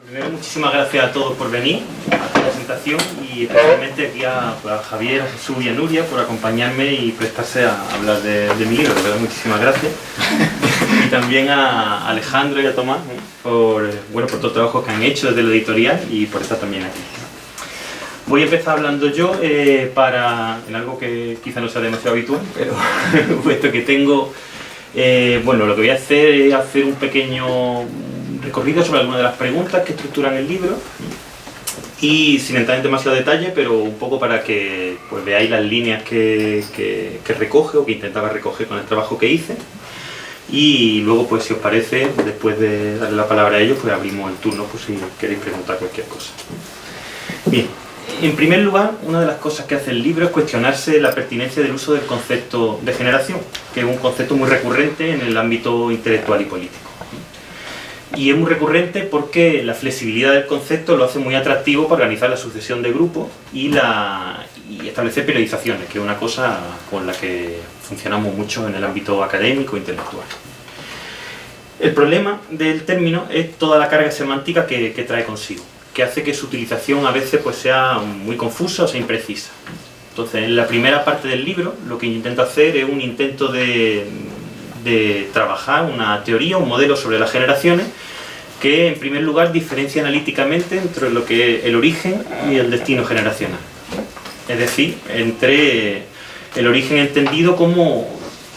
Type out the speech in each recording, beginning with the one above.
Primero, muchísimas gracias a todos por venir a esta presentación y especialmente aquí a Javier, a Jesús y a Nuria por acompañarme y prestarse a hablar de mi libro. De verdad, muchísimas gracias. Y también a Alejandro y a Tomás por todo el trabajo que han hecho desde la editorial y por estar también aquí. Voy a empezar hablando yo en algo que quizá no sea demasiado habitual, pero puesto que tengo... lo que voy a hacer es hacer un pequeño recorrido sobre algunas de las preguntas que estructuran el libro y sin entrar en demasiado detalle, pero un poco para que veáis las líneas que recoge o que intentaba recoger con el trabajo que hice, y luego, pues si os parece, después de darle la palabra a ellos, pues abrimos el turno por si queréis preguntar cualquier cosa. Bien, en primer lugar, una de las cosas que hace el libro es cuestionarse la pertinencia del uso del concepto de generación, que es un concepto muy recurrente en el ámbito intelectual y político. Y es muy recurrente porque la flexibilidad del concepto lo hace muy atractivo para organizar la sucesión de grupos y establecer periodizaciones, que es una cosa con la que funcionamos mucho en el ámbito académico e intelectual. El problema del término es toda la carga semántica que trae consigo, que hace que su utilización a veces sea muy confusa o sea imprecisa. Entonces, en la primera parte del libro, lo que intento hacer es un intento de trabajar una teoría, un modelo sobre las generaciones que, en primer lugar, diferencia analíticamente entre lo que es el origen y el destino generacional. Es decir, entre el origen entendido como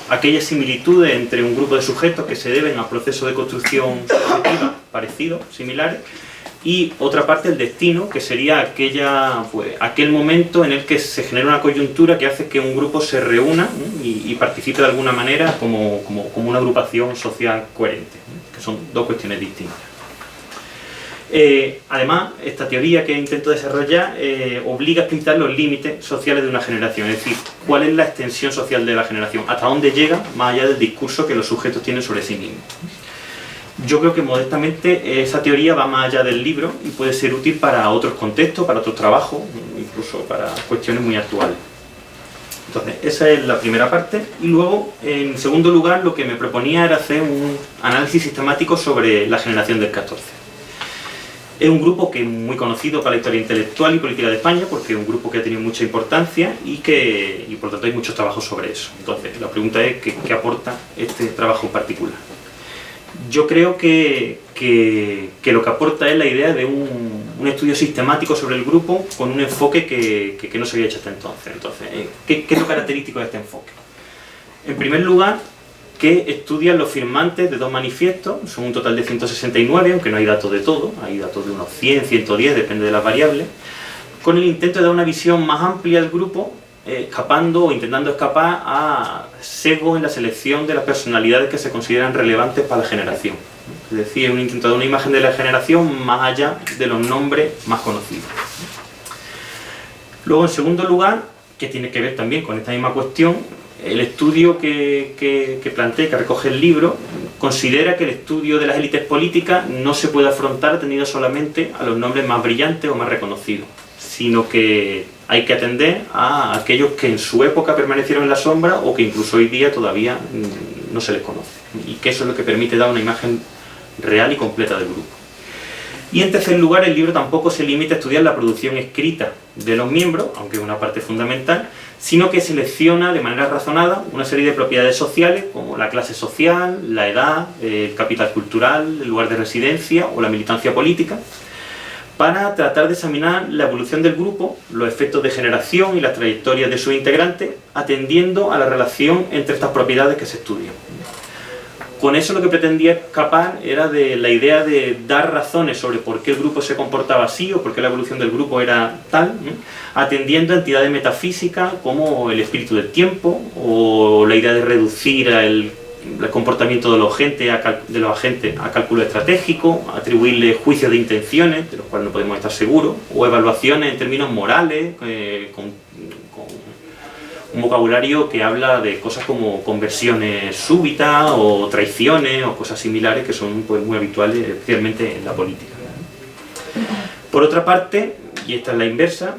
aquellas similitudes entre un grupo de sujetos que se deben a procesos de construcción subjetiva parecidos, similares, y otra parte el destino, que sería aquel momento en el que se genera una coyuntura que hace que un grupo se reúna y participe de alguna manera como una agrupación social coherente, que son dos cuestiones distintas. Además, esta teoría que intento desarrollar obliga a explicitar los límites sociales de una generación, es decir, cuál es la extensión social de la generación, hasta dónde llega más allá del discurso que los sujetos tienen sobre sí mismos. Yo creo que modestamente esa teoría va más allá del libro y puede ser útil para otros contextos, para otros trabajos, incluso para cuestiones muy actuales. Entonces, esa es la primera parte. Y luego, en segundo lugar, lo que me proponía era hacer un análisis sistemático sobre la generación del 14. Es un grupo que es muy conocido para la historia intelectual y política de España, porque es un grupo que ha tenido mucha importancia y por tanto hay muchos trabajos sobre eso. Entonces, la pregunta es ¿qué aporta este trabajo en particular? Yo creo que lo que aporta es la idea de un estudio sistemático sobre el grupo con un enfoque que no se había hecho hasta entonces. ¿Qué es lo característico de este enfoque? En primer lugar, que estudian los firmantes de dos manifiestos, son un total de 169, aunque no hay datos de todo, hay datos de unos 100, 110, depende de las variables, con el intento de dar una visión más amplia del grupo, escapando o intentando escapar a sesgos en la selección de las personalidades que se consideran relevantes para la generación. Es decir, un intento de una imagen de la generación más allá de los nombres más conocidos. Luego, en segundo lugar, que tiene que ver también con esta misma cuestión, el estudio que plantea, que recoge el libro, considera que el estudio de las élites políticas no se puede afrontar atendiendo solamente a los nombres más brillantes o más reconocidos, sino que hay que atender a aquellos que en su época permanecieron en la sombra o que incluso hoy día todavía no se les conoce, y que eso es lo que permite dar una imagen real y completa del grupo. Y en tercer lugar, el libro tampoco se limita a estudiar la producción escrita de los miembros, aunque es una parte fundamental, sino que selecciona de manera razonada una serie de propiedades sociales como la clase social, la edad, el capital cultural, el lugar de residencia o la militancia política, para tratar de examinar la evolución del grupo, los efectos de generación y las trayectorias de sus integrantes, atendiendo a la relación entre estas propiedades que se estudian. Con eso lo que pretendía escapar era de la idea de dar razones sobre por qué el grupo se comportaba así o por qué la evolución del grupo era tal, atendiendo a entidades metafísicas como el espíritu del tiempo o la idea de reducir el comportamiento de los agentes a cálculo estratégico, atribuirle juicios de intenciones, de los cuales no podemos estar seguros, o evaluaciones en términos morales, con un vocabulario que habla de cosas como conversiones súbitas o traiciones o cosas similares que son muy habituales, especialmente en la política. Por otra parte, y esta es la inversa,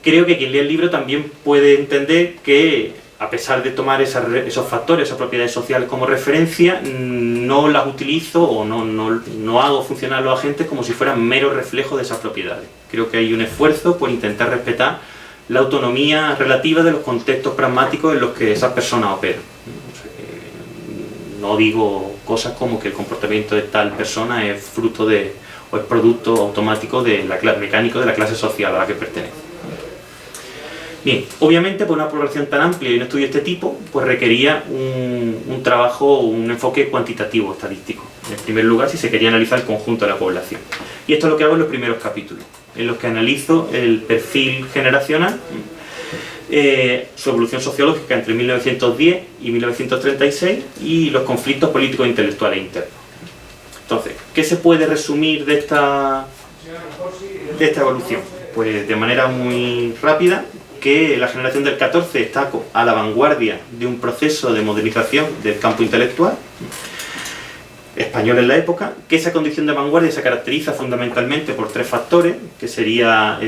creo que quien lee el libro también puede entender que a pesar de tomar esos factores, esas propiedades sociales como referencia, no las utilizo o no hago funcionar a los agentes como si fueran meros reflejos de esas propiedades. Creo que hay un esfuerzo por intentar respetar la autonomía relativa de los contextos pragmáticos en los que esas personas operan. O sea, no digo cosas como que el comportamiento de tal persona es fruto de, o es producto automático mecánico de la clase social a la que pertenece. Bien, obviamente por una población tan amplia y un estudio de este tipo, pues requería un trabajo, un enfoque cuantitativo estadístico. En primer lugar, si se quería analizar el conjunto de la población. Y esto es lo que hago en los primeros capítulos, en los que analizo el perfil generacional, su evolución sociológica entre 1910 y 1936 y los conflictos políticos e intelectuales internos. Entonces, ¿qué se puede resumir de esta evolución? Pues de manera muy rápida, que la generación del 14 está a la vanguardia de un proceso de modernización del campo intelectual español en la época, que esa condición de vanguardia se caracteriza fundamentalmente por tres factores, que sería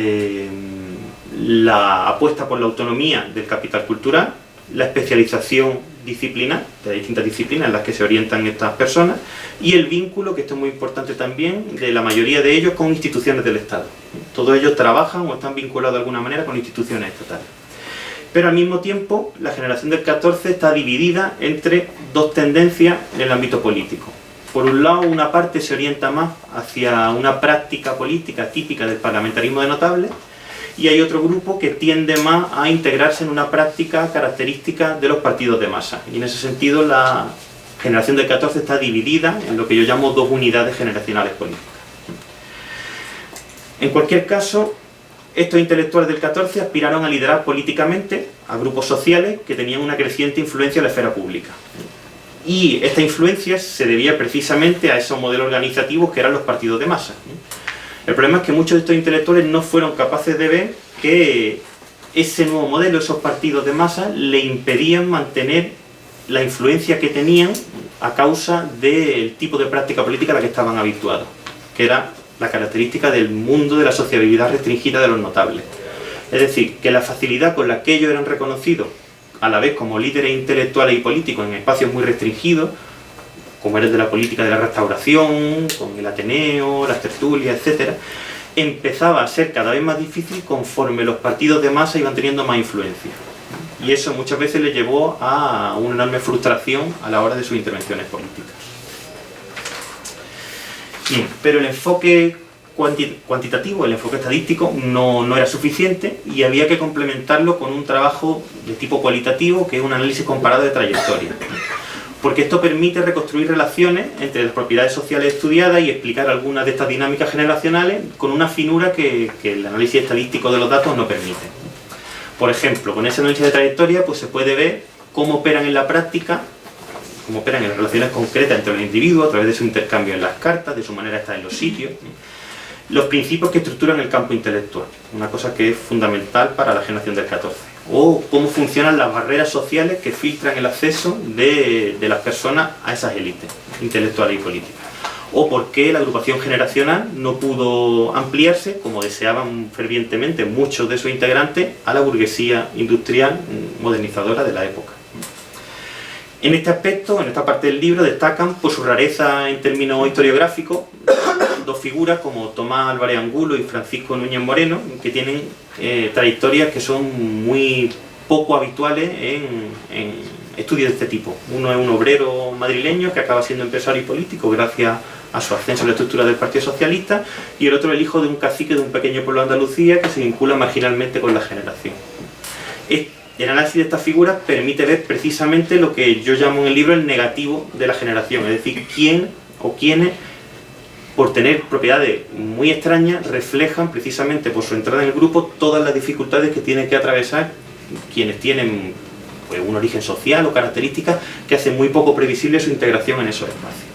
la apuesta por la autonomía del capital cultural, la especialización disciplinar de las distintas disciplinas en las que se orientan estas personas y el vínculo, que esto es muy importante también, de la mayoría de ellos con instituciones del Estado. Todos ellos trabajan o están vinculados de alguna manera con instituciones estatales. Pero al mismo tiempo, la generación del 14 está dividida entre dos tendencias en el ámbito político. Por un lado, una parte se orienta más hacia una práctica política típica del parlamentarismo de notables, y hay otro grupo que tiende más a integrarse en una práctica característica de los partidos de masa. Y en ese sentido la generación del 14 está dividida en lo que yo llamo dos unidades generacionales políticas. En cualquier caso, estos intelectuales del 14 aspiraron a liderar políticamente a grupos sociales que tenían una creciente influencia en la esfera pública. Y esta influencia se debía precisamente a esos modelos organizativos que eran los partidos de masa. El problema es que muchos de estos intelectuales no fueron capaces de ver que ese nuevo modelo, esos partidos de masa, le impedían mantener la influencia que tenían a causa del tipo de práctica política a la que estaban habituados, que era la característica del mundo de la sociabilidad restringida de los notables. Es decir, que la facilidad con la que ellos eran reconocidos, a la vez como líderes intelectuales y políticos en espacios muy restringidos, como eres de la política de la Restauración, con el Ateneo, las tertulias, etc., empezaba a ser cada vez más difícil conforme los partidos de masa iban teniendo más influencia. Y eso muchas veces le llevó a una enorme frustración a la hora de sus intervenciones políticas. Bien, pero el enfoque cuantitativo, el enfoque estadístico, no era suficiente y había que complementarlo con un trabajo de tipo cualitativo, que es un análisis comparado de trayectoria. Porque esto permite reconstruir relaciones entre las propiedades sociales estudiadas y explicar algunas de estas dinámicas generacionales con una finura que el análisis estadístico de los datos no permite. Por ejemplo, con ese análisis de trayectoria pues se puede ver cómo operan en la práctica, cómo operan en las relaciones concretas entre los individuos a través de su intercambio en las cartas, de su manera de estar en los sitios, los principios que estructuran el campo intelectual, una cosa que es fundamental para la generación del 14. O cómo funcionan las barreras sociales que filtran el acceso de las personas a esas élites intelectuales y políticas. O por qué la agrupación generacional no pudo ampliarse, como deseaban fervientemente muchos de sus integrantes, a la burguesía industrial modernizadora de la época. En este aspecto, en esta parte del libro, destacan por su rareza en términos historiográficos dos figuras como Tomás Álvarez Angulo y Francisco Núñez Moreno, que tienen trayectorias que son muy poco habituales en estudios de este tipo. Uno es un obrero madrileño que acaba siendo empresario y político gracias a su ascenso en la estructura del Partido Socialista, y el otro el hijo de un cacique de un pequeño pueblo de Andalucía que se vincula marginalmente con la generación. El análisis de estas figuras permite ver precisamente lo que yo llamo en el libro el negativo de la generación, es decir, quién o quiénes, por tener propiedades muy extrañas, reflejan precisamente por su entrada en el grupo todas las dificultades que tienen que atravesar quienes tienen pues, un origen social o características que hacen muy poco previsible su integración en esos espacios.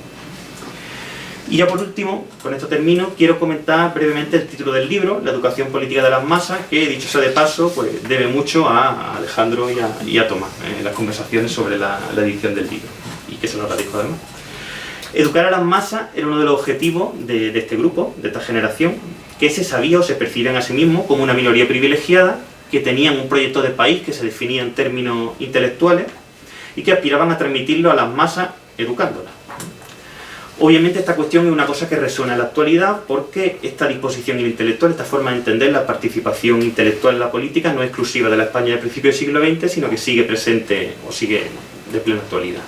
Y ya por último, con esto termino, quiero comentar brevemente el título del libro, La educación política de las masas, que dicho sea de paso, pues debe mucho a Alejandro y a Tomás en las conversaciones sobre la edición del libro, y que se lo radico además. Educar a las masas era uno de los objetivos de este grupo, de esta generación, que se sabía o se percibían a sí mismos como una minoría privilegiada que tenían un proyecto de país que se definía en términos intelectuales y que aspiraban a transmitirlo a las masas educándolas. Obviamente esta cuestión es una cosa que resuena en la actualidad porque esta disposición intelectual, esta forma de entender la participación intelectual en la política no es exclusiva de la España del principio del siglo XX, sino que sigue presente o sigue de plena actualidad.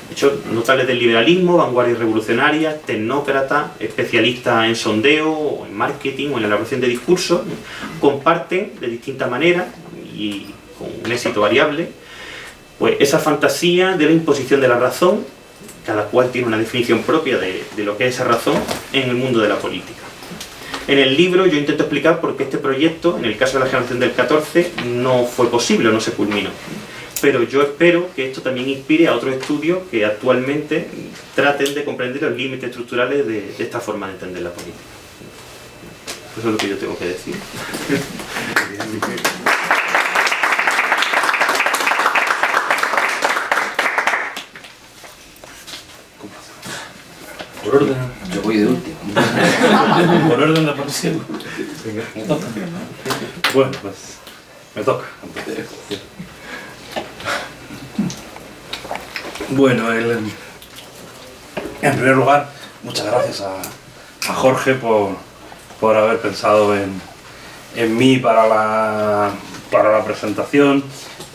De hecho, notables del liberalismo, vanguardias revolucionarias, tecnócratas, especialistas en sondeo, o en marketing o en la elaboración de discursos, comparten de distintas maneras y con un éxito variable, pues esa fantasía de la imposición de la razón. Cada cual tiene una definición propia de lo que es esa razón en el mundo de la política. En el libro yo intento explicar por qué este proyecto, en el caso de la generación del 14, no fue posible o no se culminó. Pero yo espero que esto también inspire a otros estudios que actualmente traten de comprender los límites estructurales de esta forma de entender la política. Eso es lo que yo tengo que decir. Por orden. Yo voy de último. Por orden de aparición. Me toca. Bueno, pues me toca. Bueno, en primer lugar, muchas gracias a Jorge por haber pensado en mí para la presentación.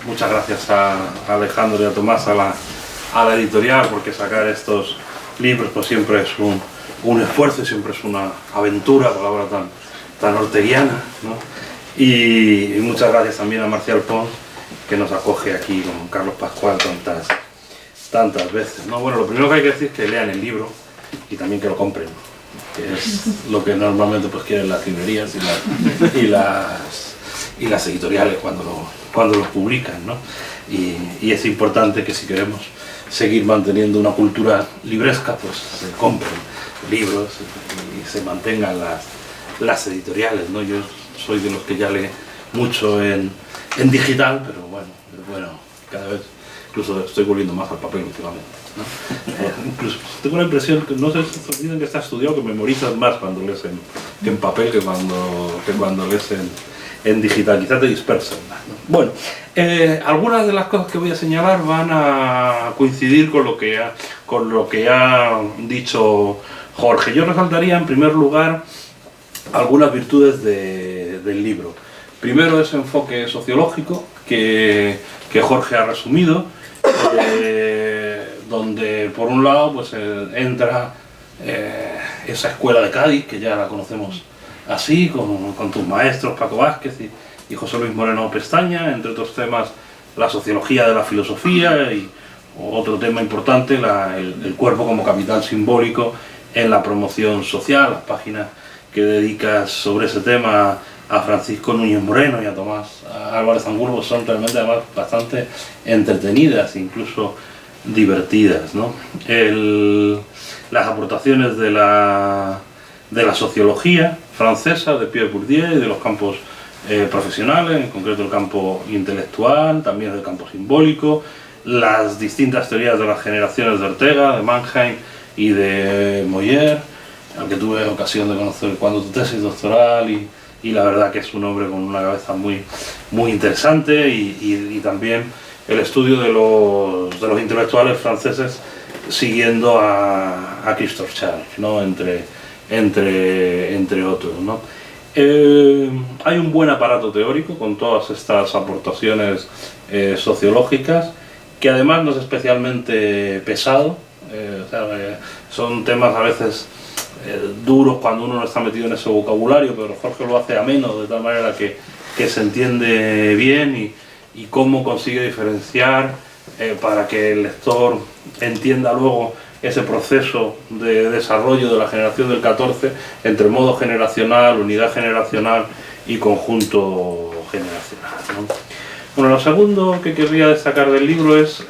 Muchas gracias a Alejandro y a Tomás, a la editorial, porque sacar estos libros pues siempre es un esfuerzo y siempre es una aventura, palabra tan orteguiana, ¿no? Y muchas gracias también a Marcial Pons, que nos acoge aquí con Carlos Pascual tantas veces, ¿no? Bueno, lo primero que hay que decir es que lean el libro y también que lo compren, que es lo que normalmente pues quieren las librerías y las editoriales cuando los publican, ¿no? Y es importante que si queremos seguir manteniendo una cultura libresca, pues se compren libros y se mantengan las editoriales, ¿no? Yo soy de los que ya lee mucho en digital, pero bueno, cada vez incluso estoy volviendo más al papel últimamente, ¿no? Incluso tengo la impresión que, no sé, dicen que está estudiado, que memorizas más cuando lees en papel que cuando lees en digital, quizás te dispersan más, ¿no? Bueno, algunas de las cosas que voy a señalar van a coincidir con lo que ha dicho Jorge. Yo resaltaría en primer lugar algunas virtudes del libro. Primero, ese enfoque sociológico que Jorge ha resumido, donde por un lado pues entra esa escuela de Cádiz, que ya la conocemos así, con tus maestros Paco Vázquez y José Luis Moreno Pestaña, entre otros temas la sociología de la filosofía y otro tema importante, el cuerpo como capital simbólico en la promoción social, las páginas que dedicas sobre ese tema a Francisco Núñez Moreno y a Tomás Álvarez Angulo son realmente además bastante entretenidas, incluso divertidas, ¿no? Las aportaciones de la sociología francesa, de Pierre Bourdieu, y de los campos profesionales, en concreto el campo intelectual, también el campo simbólico, las distintas teorías de las generaciones de Ortega, de Mannheim y de Moyer, al que tuve ocasión de conocer cuando tu tesis doctoral, y la verdad que es un hombre con una cabeza muy interesante, y también el estudio de los intelectuales franceses siguiendo a Christophe Charles, ¿no? entre otros, ¿no? Hay un buen aparato teórico con todas estas aportaciones sociológicas, que además no es especialmente pesado, son temas a veces duros cuando uno no está metido en ese vocabulario, pero Jorge lo hace ameno de tal manera que se entiende bien, y cómo consigue diferenciar para que el lector entienda luego ese proceso de desarrollo de la generación del 14 entre modo generacional, unidad generacional y conjunto generacional, ¿no? Bueno, lo segundo que querría destacar del libro es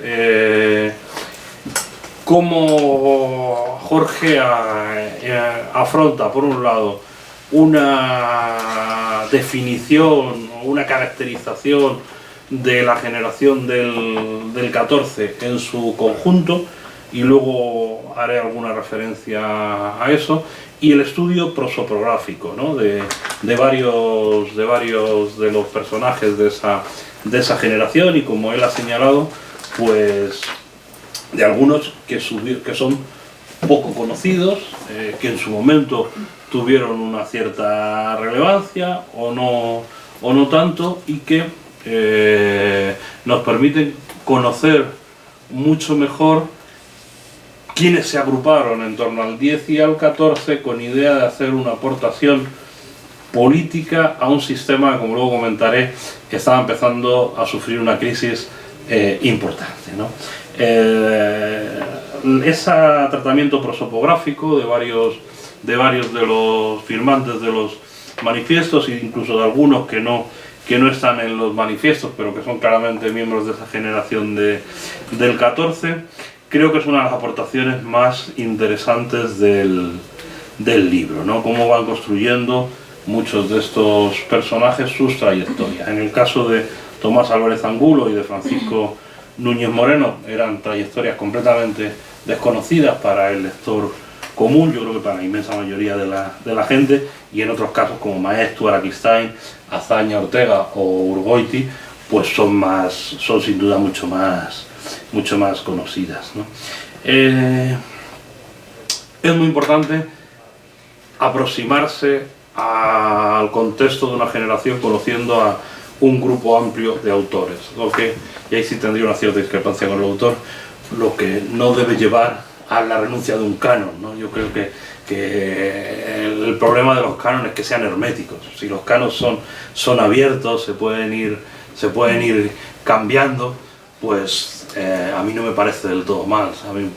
cómo Jorge afronta, por un lado, una definición, una caracterización de la generación del 14 en su conjunto, y luego haré alguna referencia a eso, y el estudio prosopográfico, ¿no? de varios de los personajes de esa generación, y como él ha señalado, pues de algunos que son poco conocidos, que en su momento tuvieron una cierta relevancia o no tanto, y que nos permiten conocer mucho mejor quienes se agruparon en torno al 10 y al 14 con idea de hacer una aportación política a un sistema que, como luego comentaré, que estaba empezando a sufrir una crisis importante, ¿no? Ese tratamiento prosopográfico de varios de los firmantes de los manifiestos, e incluso de algunos que no están en los manifiestos, pero que son claramente miembros de esa generación del 14, creo que es una de las aportaciones más interesantes del libro, ¿no? Cómo van construyendo muchos de estos personajes sus trayectorias. En el caso de Tomás Álvarez Angulo y de Francisco Núñez Moreno, eran trayectorias completamente desconocidas para el lector común, yo creo que para la inmensa mayoría de la gente, y en otros casos como Maeztu, Araquistáin, Azaña, Ortega o Urgoiti, pues son sin duda mucho más conocidas, ¿no? Es muy importante aproximarse al contexto de una generación conociendo a un grupo amplio de autores, lo que, y ahí sí tendría una cierta discrepancia con el autor, lo que no debe llevar a la renuncia de un canon, ¿no? Yo creo que el problema de los cánones es que sean herméticos. Si los cánones son abiertos, se pueden ir cambiando, pues a mí no me parece del todo mal. A mí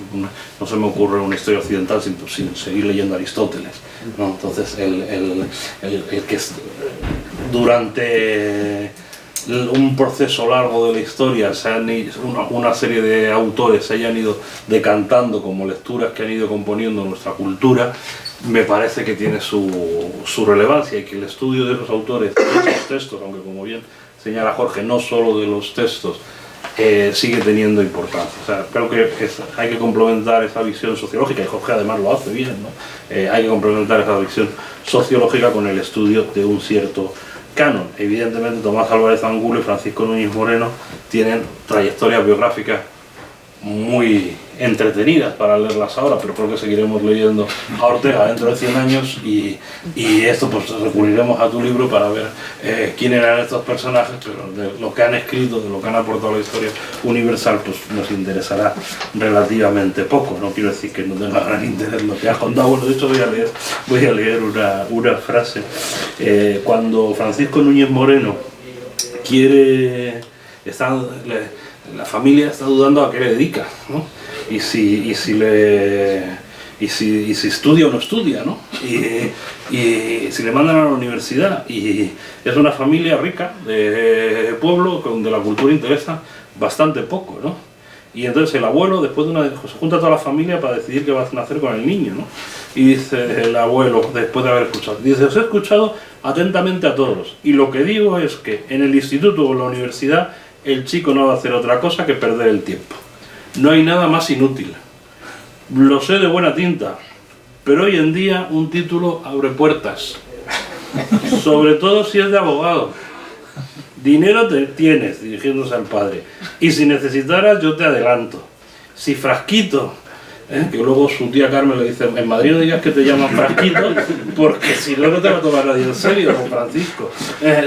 no se me ocurre una historia occidental sin seguir leyendo a Aristóteles, ¿no? Entonces el que durante un proceso largo de la historia una serie de autores se hayan ido decantando como lecturas que han ido componiendo nuestra cultura, me parece que tiene su relevancia, y que el estudio de esos autores, de esos textos, aunque como bien señala Jorge, no solo de los textos, sigue teniendo importancia. O sea, creo que hay que complementar esa visión sociológica, y Jorge además lo hace bien, ¿no? Hay que complementar esa visión sociológica con el estudio de un cierto canon. Evidentemente Tomás Álvarez Angulo y Francisco Núñez Moreno tienen trayectorias biográficas muy entretenidas para leerlas ahora, pero creo que seguiremos leyendo a Ortega dentro de 100 años, y esto pues recurriremos a tu libro para ver quién eran estos personajes, pero de lo que han escrito, de lo que han aportado a la historia universal, pues nos interesará relativamente poco. No quiero decir que no tenga gran interés lo que has contado. Bueno, de hecho voy a leer una frase. Cuando Francisco Núñez Moreno la familia está dudando a qué le dedica, ¿no? Y si estudia o no estudia, ¿no? Y si le mandan a la universidad, y es una familia rica de pueblo donde la cultura interesa bastante poco, ¿no? Y entonces el abuelo, después se junta toda la familia para decidir qué va a hacer con el niño, ¿no? Y dice el abuelo, después de haber escuchado, dice: os he escuchado atentamente a todos, y lo que digo es que en el instituto o en la universidad el chico no va a hacer otra cosa que perder el tiempo. No hay nada más inútil. Lo sé de buena tinta, pero hoy en día un título abre puertas, sobre todo si es de abogado. Dinero tienes, dirigiéndose al padre, y si necesitaras yo te adelanto. Si Frasquito, que luego su tía Carmen le dice: en Madrid no digas que te llaman Frasquito, porque si no, no te va a tomar nadie en serio, don Francisco.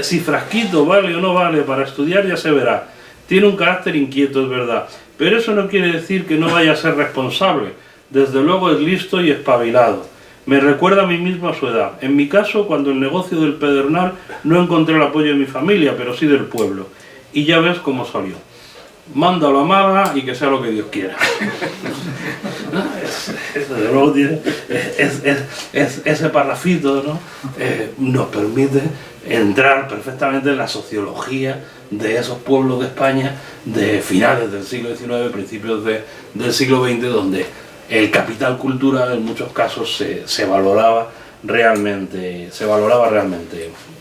Si Frasquito vale o no vale para estudiar, ya se verá. Tiene un carácter inquieto, es verdad, pero eso no quiere decir que no vaya a ser responsable. Desde luego es listo y espabilado. Me recuerda a mí mismo a su edad. En mi caso, cuando el negocio del Pedernal no encontré el apoyo de mi familia, pero sí del pueblo. Y ya ves cómo salió. Mándalo a Málaga y que sea lo que Dios quiera. Desde luego tiene ese parrafito, ¿no? Nos permite entrar perfectamente en la sociología de esos pueblos de España de finales del siglo XIX, principios del siglo XX, donde el capital cultural en muchos casos se valoraba realmente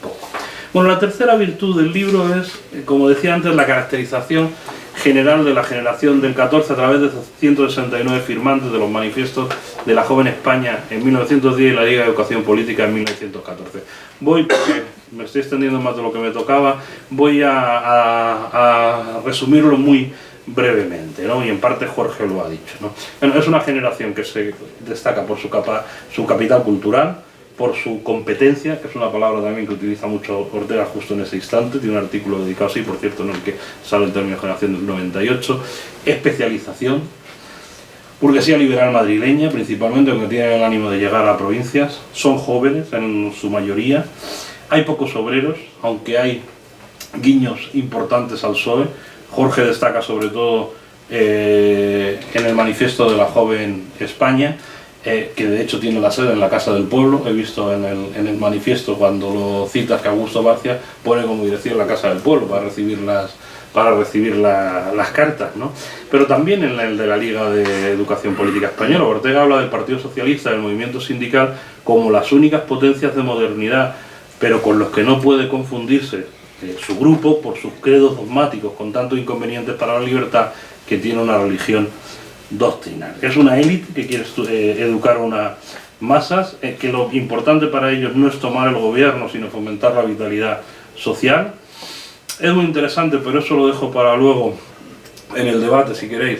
poco. Bueno, la tercera virtud del libro es, como decía antes, la caracterización general de la generación del 14 a través de 169 firmantes de los manifiestos de la joven España en 1910 y la Liga de Educación Política en 1914. Voy, porque me estoy extendiendo más de lo que me tocaba, voy a resumirlo muy brevemente, ¿no? Y en parte Jorge lo ha dicho, ¿no? Bueno, es una generación que se destaca por su capital cultural, por su competencia, que es una palabra también que utiliza mucho Ortega justo en ese instante, tiene un artículo dedicado así, por cierto, en el que sale el término generación del 98, especialización, burguesía liberal madrileña, principalmente, aunque tienen el ánimo de llegar a provincias, son jóvenes en su mayoría, hay pocos obreros, aunque hay guiños importantes al PSOE. Jorge destaca sobre todo en el manifiesto de la joven España, que de hecho tiene la sede en la Casa del Pueblo. He visto en el manifiesto, cuando lo citas, que Augusto Barcia pone como dirección la Casa del Pueblo para recibir las cartas, ¿no? Pero también en el de la Liga de Educación Política Española, Ortega habla del Partido Socialista, del movimiento sindical, como las únicas potencias de modernidad, pero con los que no puede confundirse su grupo por sus credos dogmáticos, con tantos inconvenientes para la libertad, que tiene una religión doctrinal. Es una élite que quiere educar a unas masas, que lo importante para ellos no es tomar el gobierno, sino fomentar la vitalidad social. Es muy interesante, pero eso lo dejo para luego en el debate, si queréis,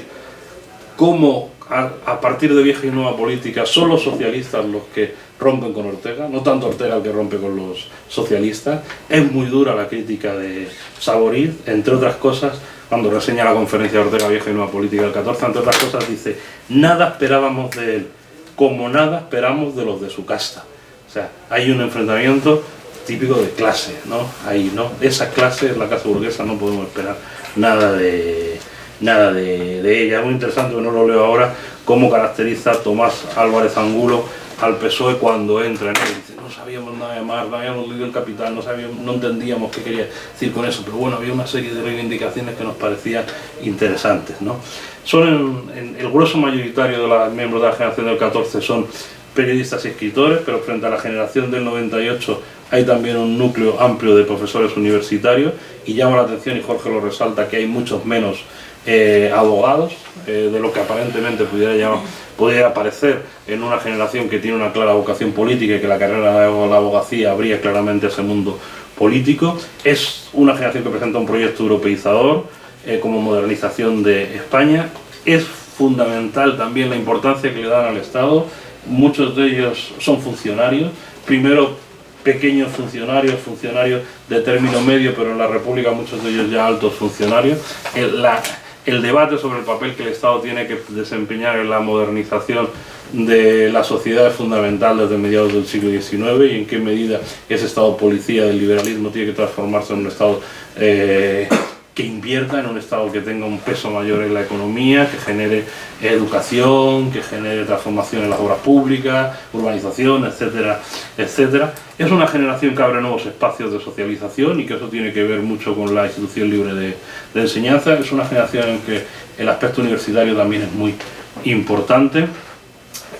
cómo a partir de Vieja y Nueva Política son los socialistas los que rompen con Ortega, no tanto Ortega el que rompe con los socialistas. Es muy dura la crítica de Saboriz, entre otras cosas, cuando reseña la conferencia de Ortega Vieja y Nueva Política del 14, entre otras cosas dice: nada esperábamos de él, como nada esperamos de los de su casta. O sea, hay un enfrentamiento típico de clase, ¿no? Ahí, ¿no? Esa clase es la clase burguesa, no podemos esperar nada de ella. Es muy interesante, que no lo leo ahora, cómo caracteriza Tomás Álvarez Angulo al PSOE cuando entra en él. Dice: no sabíamos nada más, no habíamos leído El Capital, no entendíamos qué quería decir con eso, pero bueno, había una serie de reivindicaciones que nos parecían interesantes, ¿no? Son el grueso mayoritario de los miembros de la generación del 14 son periodistas y escritores, pero frente a la generación del 98 hay también un núcleo amplio de profesores universitarios, y llama la atención, y Jorge lo resalta, que hay muchos menos abogados de lo que aparentemente pudiera parecer en una generación que tiene una clara vocación política, y que la carrera de la abogacía abría claramente ese mundo político. Es una generación que presenta un proyecto europeizador como modernización de España. Es fundamental también la importancia que le dan al Estado. Muchos de ellos son funcionarios, primero pequeños funcionarios de término medio, pero en la República muchos de ellos ya altos funcionarios. El debate sobre el papel que el Estado tiene que desempeñar en la modernización de la sociedad es fundamental desde mediados del siglo XIX, y en qué medida ese Estado policía del liberalismo tiene que transformarse en un Estado que invierta, en un Estado que tenga un peso mayor en la economía, que genere educación, que genere transformación en las obras públicas, urbanización, etcétera, etcétera. Es una generación que abre nuevos espacios de socialización, y que eso tiene que ver mucho con la institución libre de enseñanza. Es una generación en que el aspecto universitario también es muy importante,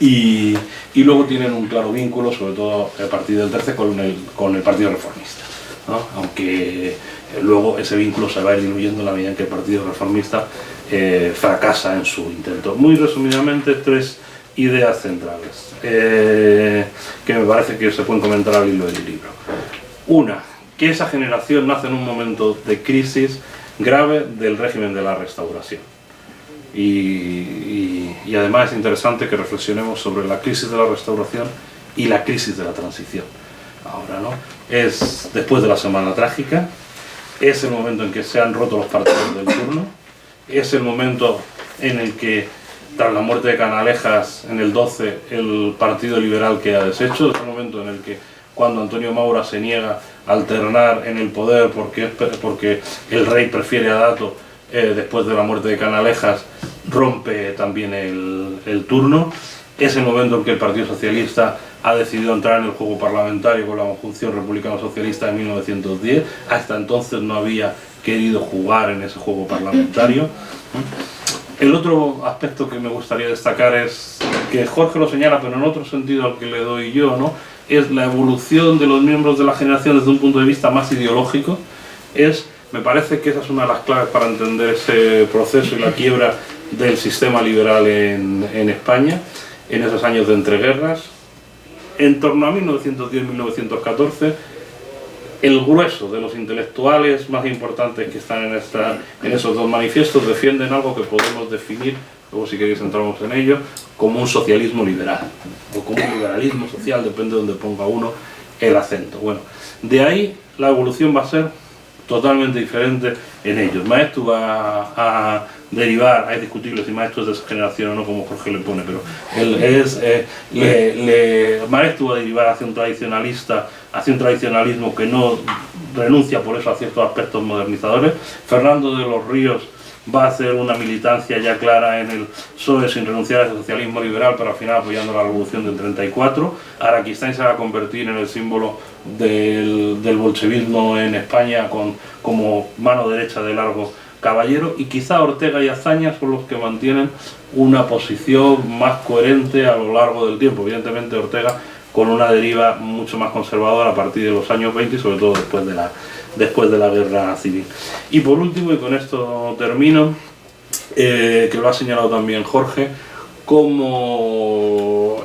y luego tienen un claro vínculo, sobre todo a partir del 13, con el Partido Reformista, ¿no? Aunque luego ese vínculo se va a ir diluyendo en la medida en que el Partido Reformista fracasa en su intento. Muy resumidamente, tres ideas centrales que me parece que se pueden comentar al hilo del libro. Una, que esa generación nace en un momento de crisis grave del régimen de la Restauración. Y además es interesante que reflexionemos sobre la crisis de la Restauración y la crisis de la transición. Ahora, ¿no? Es después de la Semana Trágica, es el momento en que se han roto los partidos del turno, es el momento en el que, tras la muerte de Canalejas en el 12, el Partido Liberal queda deshecho. Es el momento en el que, cuando Antonio Maura se niega a alternar en el poder porque el rey prefiere a Dato, después de la muerte de Canalejas, rompe también el turno. Es el momento en que el Partido Socialista ha decidido entrar en el juego parlamentario con la conjunción republicano-socialista de 1910. Hasta entonces no había querido jugar en ese juego parlamentario. El otro aspecto que me gustaría destacar es que Jorge lo señala, pero en otro sentido al que le doy yo, ¿no? Es la evolución de los miembros de la generación desde un punto de vista más ideológico. Es Me parece que esa es una de las claves para entender ese proceso y la quiebra del sistema liberal en España, en esos años de entreguerras. En torno a 1910-1914, el grueso de los intelectuales más importantes que están en esos dos manifiestos defienden algo que podemos definir, luego si queréis entramos en ello, como un socialismo liberal, o como un liberalismo social, depende de donde ponga uno el acento. Bueno, de ahí la evolución va a ser totalmente diferente en ellos. Maeztu va a derivar, es discutible si Maeztu es de esa generación o no, como Jorge le pone, pero él es, Maeztu va a derivar hacia un tradicionalismo que no renuncia por eso a ciertos aspectos modernizadores. Fernando de los Ríos va a hacer una militancia ya clara en el PSOE sin renunciar al socialismo liberal, pero al final apoyando la revolución del 34. Araquistáin se va a convertir en el símbolo del bolchevismo en España como mano derecha de Largo Caballero, y quizá Ortega y Azaña son los que mantienen una posición más coherente a lo largo del tiempo. Evidentemente Ortega con una deriva mucho más conservadora a partir de los años 20 y sobre todo después de la guerra civil. Y por último, y con esto termino, que lo ha señalado también Jorge, como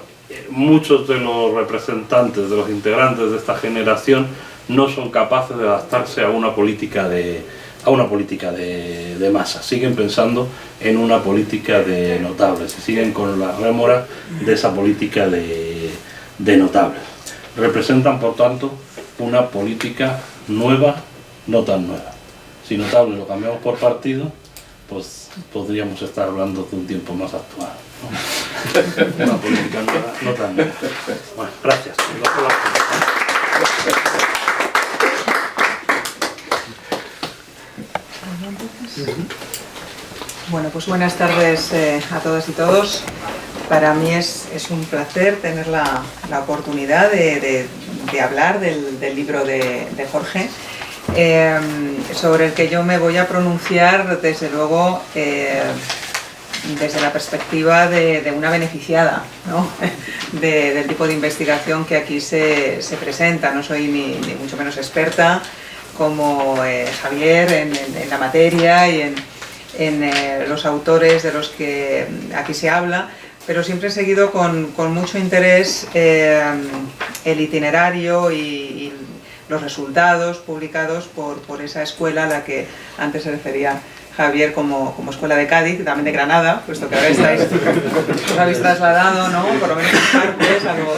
muchos de los representantes, de los integrantes de esta generación, no son capaces de adaptarse a una política de masa. Siguen pensando en una política de notables y siguen con la rémora de esa política de notables. Representan, por tanto, una política nueva, no tan nueva. Si notable lo cambiamos por partido, pues podríamos estar hablando de un tiempo más actual, ¿no? Una política nueva, no tan nueva. Bueno, gracias. Bueno, pues buenas tardes a todas y todos. Para mí es un placer tener la oportunidad de hablar del libro de Jorge, sobre el que yo me voy a pronunciar desde luego desde la perspectiva de una beneficiada, ¿no? Del tipo de investigación que aquí se presenta. No soy ni mucho menos experta como Javier en la materia y en los autores de los que aquí se habla, pero siempre he seguido con mucho interés el itinerario y los resultados publicados por esa escuela a la que antes se refería Javier como escuela de Cádiz, y también de Granada, puesto que ahora os habéis trasladado, ¿no? Por lo menos en parte, salvo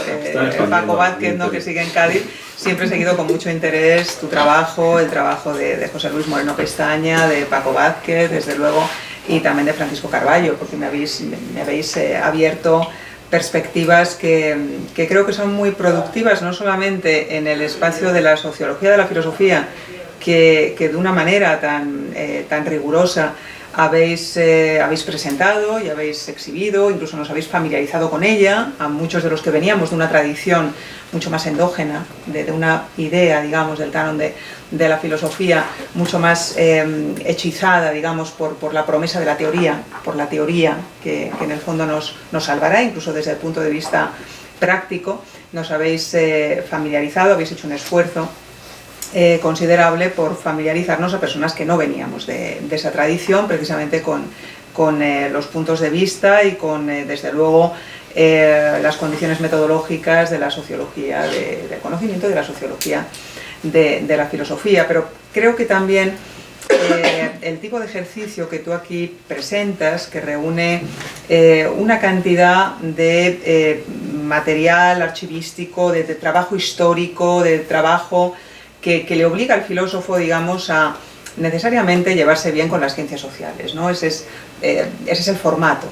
Paco Vázquez, ¿no? Que sigue en Cádiz. Siempre he seguido con mucho interés tu trabajo, el trabajo de José Luis Moreno Pestaña, de Paco Vázquez, desde luego, y también de Francisco Carballo, porque me habéis abierto perspectivas que creo que son muy productivas, no solamente en el espacio de la sociología de la filosofía, que de una manera tan rigurosa habéis presentado y habéis exhibido, incluso nos habéis familiarizado con ella, a muchos de los que veníamos de una tradición mucho más endógena, de una idea, digamos, del canon de la filosofía, mucho más hechizada, digamos, por la promesa de la teoría, por la teoría que en el fondo nos salvará, incluso desde el punto de vista práctico. Nos habéis familiarizado, habéis hecho un esfuerzo considerable por familiarizarnos a personas que no veníamos de esa tradición, precisamente con los puntos de vista y con, desde luego, las condiciones metodológicas de la sociología, del conocimiento de la sociología de la filosofía. Pero creo que también el tipo de ejercicio que tú aquí presentas, que reúne una cantidad de material archivístico, de trabajo histórico, de trabajo que le obliga al filósofo, digamos, a necesariamente llevarse bien con las ciencias sociales, ¿no? Ese es el formato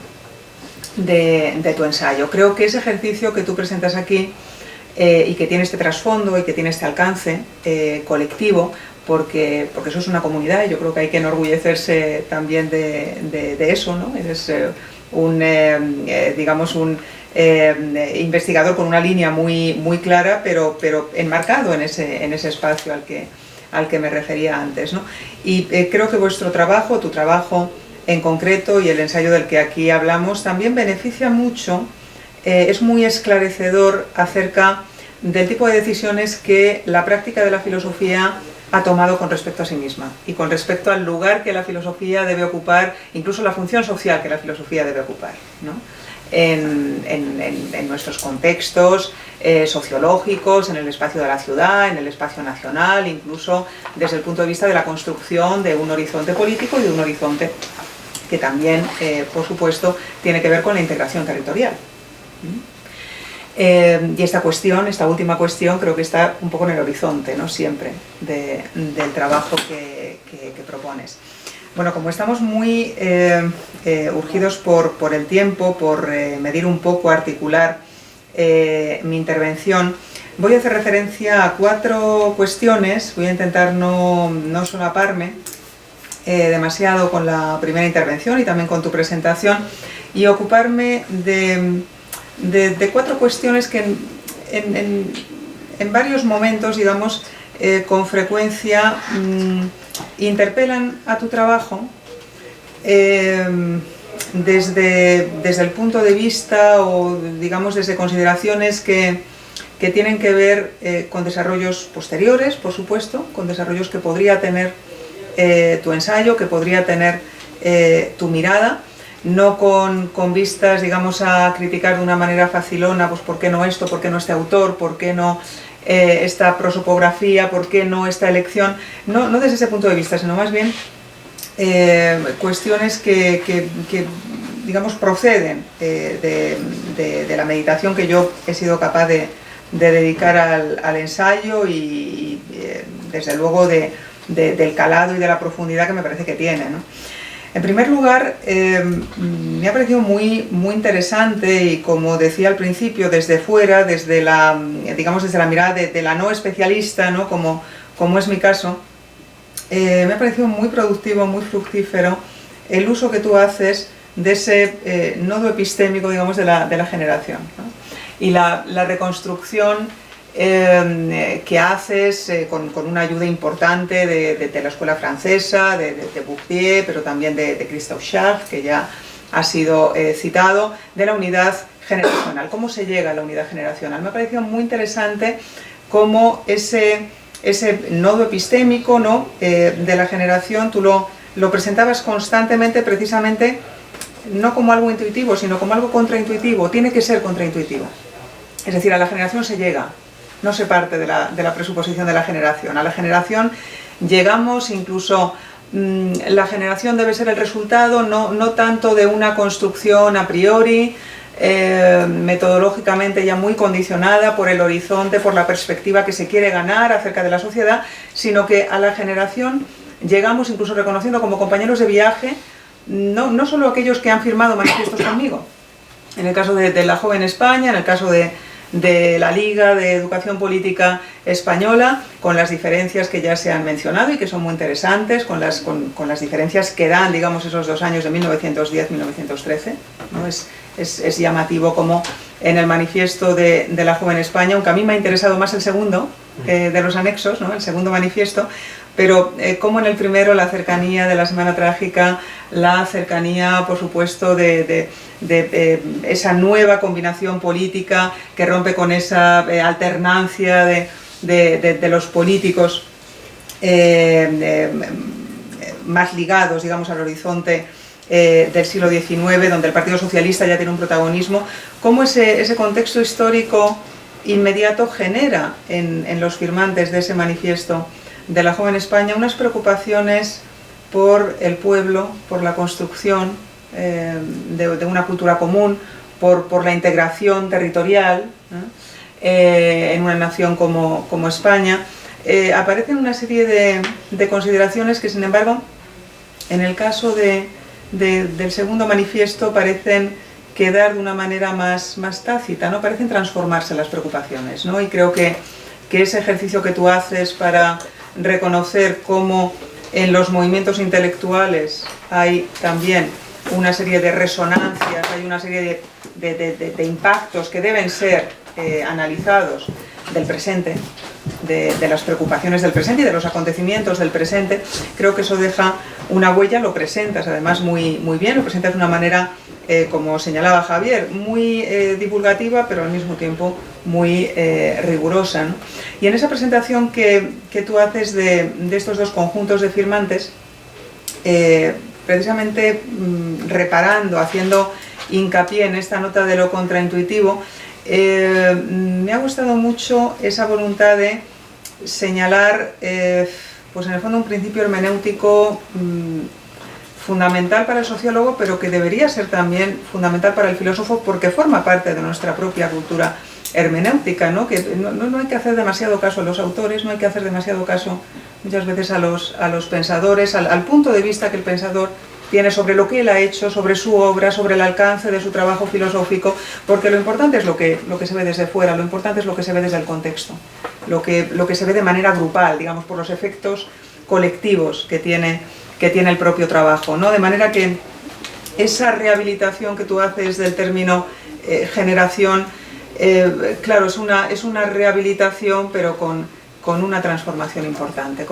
de tu ensayo. Creo que ese ejercicio que tú presentas aquí y que tiene este trasfondo y que tiene este alcance colectivo, porque eso es una comunidad, y yo creo que hay que enorgullecerse también de eso, ¿no? Eres digamos un investigador con una línea muy clara, pero enmarcado en ese espacio al que me refería antes, ¿no? Y creo que vuestro trabajo, tu trabajo en concreto y el ensayo del que aquí hablamos también beneficia mucho, es muy esclarecedor acerca del tipo de decisiones que la práctica de la filosofía ha tomado con respecto a sí misma y con respecto al lugar que la filosofía debe ocupar, incluso la función social que la filosofía debe ocupar, ¿no? En nuestros contextos sociológicos, en el espacio de la ciudad, en el espacio nacional, incluso desde el punto de vista de la construcción de un horizonte político y de un horizonte que también, por supuesto, tiene que ver con la integración territorial. Y esta última cuestión, creo que está un poco en el horizonte, ¿no? Siempre, del trabajo que propones. Bueno, como estamos muy urgidos por el tiempo, por medir un poco, articular mi intervención, voy a hacer referencia a 4 cuestiones. Voy a intentar no solaparme demasiado con la primera intervención y también con tu presentación, y ocuparme de 4 cuestiones que en varios momentos, digamos, con frecuencia interpelan a tu trabajo desde el punto de vista, o digamos desde consideraciones que tienen que ver con desarrollos posteriores, por supuesto, con desarrollos que podría tener tu ensayo, que podría tener tu mirada, no con vistas, digamos, a criticar de una manera facilona, pues por qué no esto, por qué no este autor, por qué no esta prosopografía, por qué no esta elección, no desde ese punto de vista, sino más bien cuestiones que digamos, proceden de la meditación que yo he sido capaz de dedicar al ensayo y desde luego del calado y de la profundidad que me parece que tiene, ¿no? En primer lugar, me ha parecido muy interesante, y como decía al principio, desde fuera, desde la mirada de la no especialista, ¿no? Como es mi caso, me ha parecido muy productivo, muy fructífero el uso que tú haces de ese nodo epistémico, digamos, de la generación, ¿no? Y la reconstrucción que haces con una ayuda importante de la escuela francesa, de Bourdieu, pero también de Christophe Chartres, que ya ha sido citado, de la unidad generacional. ¿Cómo se llega a la unidad generacional? Me ha parecido muy interesante cómo ese nodo epistémico, ¿no? De la generación tú lo presentabas constantemente, precisamente no como algo intuitivo, sino como algo contraintuitivo. Tiene que ser contraintuitivo. Es decir, a la generación se llega, no se parte de la presuposición de la generación. A la generación llegamos, incluso la generación debe ser el resultado no tanto de una construcción a priori, metodológicamente ya muy condicionada por el horizonte, por la perspectiva que se quiere ganar acerca de la sociedad, sino que a la generación llegamos incluso reconociendo como compañeros de viaje, no solo aquellos que han firmado manifiestos conmigo, en el caso de la Joven España, en el caso de la Liga de Educación Política Española, con las diferencias que ya se han mencionado y que son muy interesantes, con las diferencias que dan, digamos, esos 2 años de 1910-1913, ¿no? Es llamativo como en el manifiesto de la Joven España, aunque a mí me ha interesado más el segundo de los anexos, ¿no? El segundo manifiesto, pero como en el primero la cercanía de la Semana Trágica, la cercanía, por supuesto, de esa nueva combinación política que rompe con esa alternancia de los políticos más ligados, digamos, al horizonte del siglo XIX, donde el Partido Socialista ya tiene un protagonismo, cómo ese contexto histórico inmediato genera en los firmantes de ese manifiesto de la Joven España unas preocupaciones por el pueblo, por la construcción de una cultura común, por la integración territorial, ¿no? En una nación como España. Aparecen una serie de consideraciones que, sin embargo, en el caso del segundo manifiesto parecen quedar de una manera más tácita, ¿no? Parecen transformarse las preocupaciones, ¿no? Y creo que ese ejercicio que tú haces para reconocer cómo en los movimientos intelectuales hay también una serie de resonancias, hay una serie de impactos que deben ser analizados del presente, de las preocupaciones del presente y de los acontecimientos del presente. Creo que eso deja una huella, lo presentas además muy bien, lo presentas de una manera como señalaba Javier, muy divulgativa, pero al mismo tiempo muy rigurosa, ¿no? Y en esa presentación que tú haces de estos dos conjuntos de firmantes, precisamente reparando, haciendo hincapié en esta nota de lo contraintuitivo, me ha gustado mucho esa voluntad de señalar, pues en el fondo, un principio hermenéutico fundamental para el sociólogo, pero que debería ser también fundamental para el filósofo, porque forma parte de nuestra propia cultura hermenéutica, ¿no? Que no hay que hacer demasiado caso a los autores, no hay que hacer demasiado caso muchas veces a los pensadores, al punto de vista que el pensador tiene sobre lo que él ha hecho, sobre su obra, sobre el alcance de su trabajo filosófico, porque lo importante es lo que se ve desde fuera, lo importante es lo que se ve desde el contexto, lo que se ve de manera grupal, digamos, por los efectos colectivos que tiene el propio trabajo, ¿no? De manera que esa rehabilitación que tú haces del término generación, claro, es una rehabilitación, pero con una transformación importante,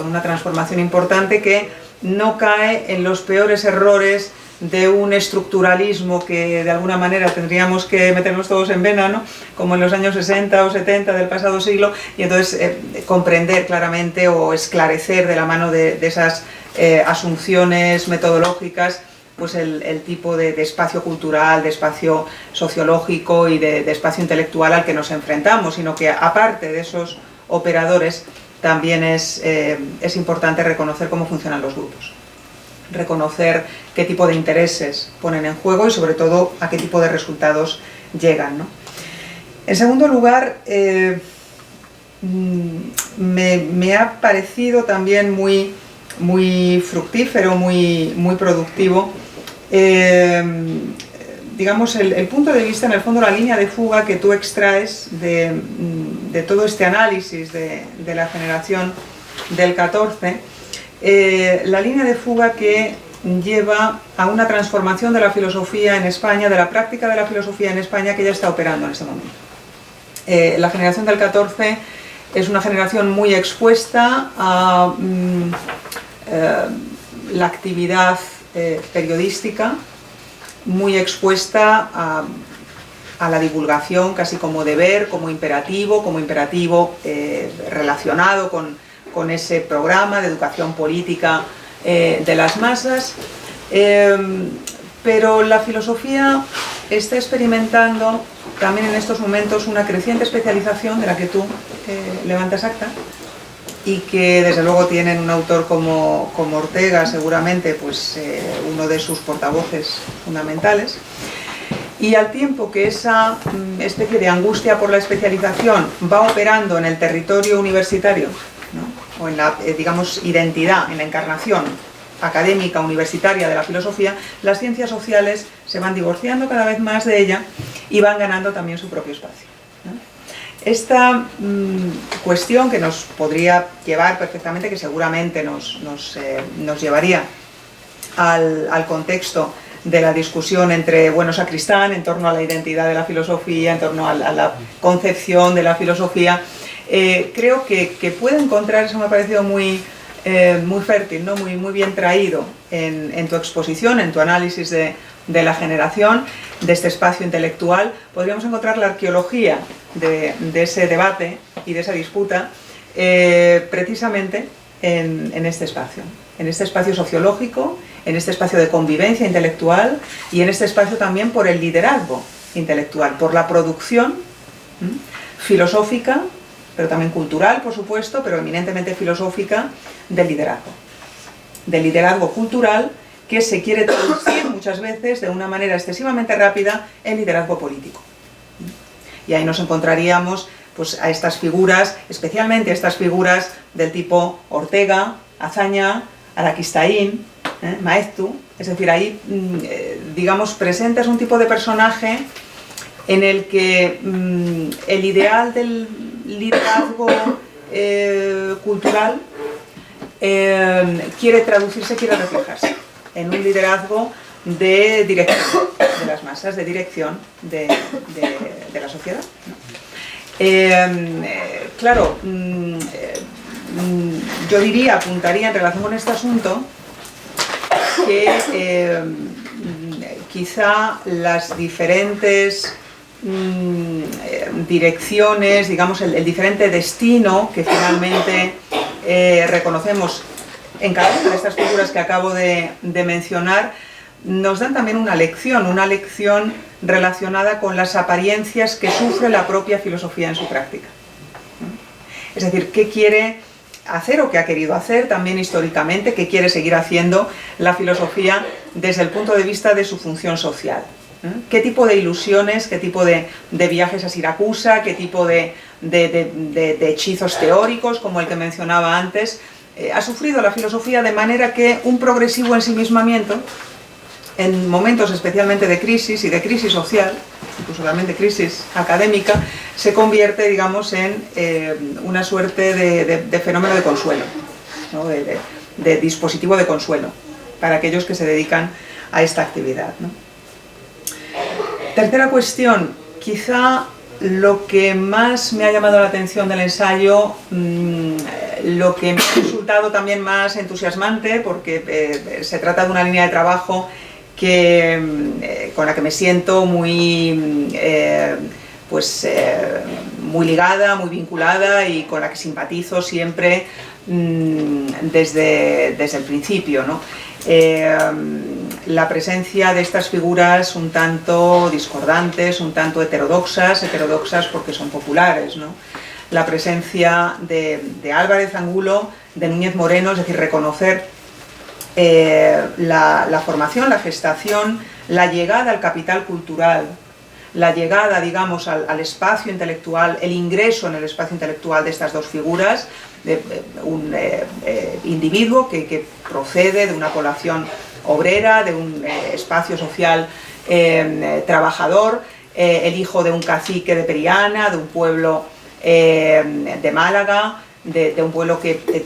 que no cae en los peores errores de un estructuralismo que de alguna manera tendríamos que meternos todos en vena, ¿no? Como en los años 60 o 70 del pasado siglo, y entonces comprender claramente o esclarecer de la mano de esas asunciones metodológicas, pues el tipo de espacio cultural, de espacio sociológico y de espacio intelectual al que nos enfrentamos, sino que aparte de esos operadores también es importante reconocer cómo funcionan los grupos, reconocer qué tipo de intereses ponen en juego y sobre todo a qué tipo de resultados llegan, ¿no? En segundo lugar, me ha parecido también muy fructífero, muy productivo, digamos, el punto de vista, en el fondo, la línea de fuga que tú extraes de todo este análisis de la generación del 14, la línea de fuga que lleva a una transformación de la filosofía en España, de la práctica de la filosofía en España, que ya está operando en ese momento. La generación del 14 es una generación muy expuesta a la actividad periodística, muy expuesta a la divulgación casi como deber, como imperativo relacionado con ese programa de educación política de las masas, pero la filosofía está experimentando también en estos momentos una creciente especialización de la que tú levantas acta, y que desde luego tienen un autor como Ortega, seguramente pues uno de sus portavoces fundamentales, y al tiempo que esa especie de angustia por la especialización va operando en el territorio universitario, ¿no? O en la, digamos, identidad, en la encarnación académica universitaria de la filosofía, las ciencias sociales se van divorciando cada vez más de ella y van ganando también su propio espacio, ¿no? Esta cuestión que nos podría llevar perfectamente, que seguramente nos llevaría al contexto de la discusión entre Bueno Sacristán en torno a la identidad de la filosofía, en torno a la concepción de la filosofía, creo que puede encontrar, eso me ha parecido muy fértil, ¿no? muy bien traído en tu exposición, en tu análisis de la generación, de este espacio intelectual. Podríamos encontrar la arqueología de ese debate y de esa disputa precisamente en este espacio sociológico, en este espacio de convivencia intelectual y en este espacio también por el liderazgo intelectual, por la producción filosófica, pero también cultural, por supuesto, pero eminentemente filosófica, del liderazgo cultural, que se quiere traducir muchas veces de una manera excesivamente rápida en liderazgo político. Y ahí nos encontraríamos pues, a estas figuras, especialmente a estas figuras del tipo Ortega, Azaña, Araquistáin, Maeztu, es decir, ahí, digamos, presenta un tipo de personaje en el que el ideal del liderazgo cultural quiere traducirse, quiere reflejarse en un liderazgo de dirección de las masas, de dirección de la sociedad, ¿no? Claro, yo apuntaría en relación con este asunto quizá las diferentes direcciones, digamos el diferente destino que finalmente reconocemos en cada una de estas figuras que acabo de mencionar, nos dan también una lección relacionada con las apariencias que sufre la propia filosofía en su práctica. Es decir, qué quiere hacer o qué ha querido hacer también históricamente, qué quiere seguir haciendo la filosofía desde el punto de vista de su función social. ¿Qué tipo de ilusiones, qué tipo de viajes a Siracusa, qué tipo de hechizos teóricos, como el que mencionaba antes, ha sufrido la filosofía, de manera que un progresivo ensimismamiento, en momentos especialmente de crisis y de crisis social, incluso también de crisis académica, se convierte, digamos, en una suerte de fenómeno de consuelo, ¿no? de dispositivo de consuelo para aquellos que se dedican a esta actividad, ¿no? Tercera cuestión, quizá lo que más me ha llamado la atención del ensayo, lo que me ha resultado también más entusiasmante, porque se trata de una línea de trabajo con la que me siento muy ligada, muy vinculada y con la que simpatizo siempre desde el principio, ¿no? La presencia de estas figuras un tanto discordantes, un tanto heterodoxas porque son populares, ¿no? La presencia de Álvarez Angulo, de Núñez Moreno, es decir, reconocer la formación, la gestación, la llegada al capital cultural, la llegada, digamos, al espacio intelectual, el ingreso en el espacio intelectual de estas dos figuras, de un individuo que procede de una población obrera, de un espacio social trabajador, el hijo de un cacique de Periana, de un pueblo de Málaga, de un pueblo que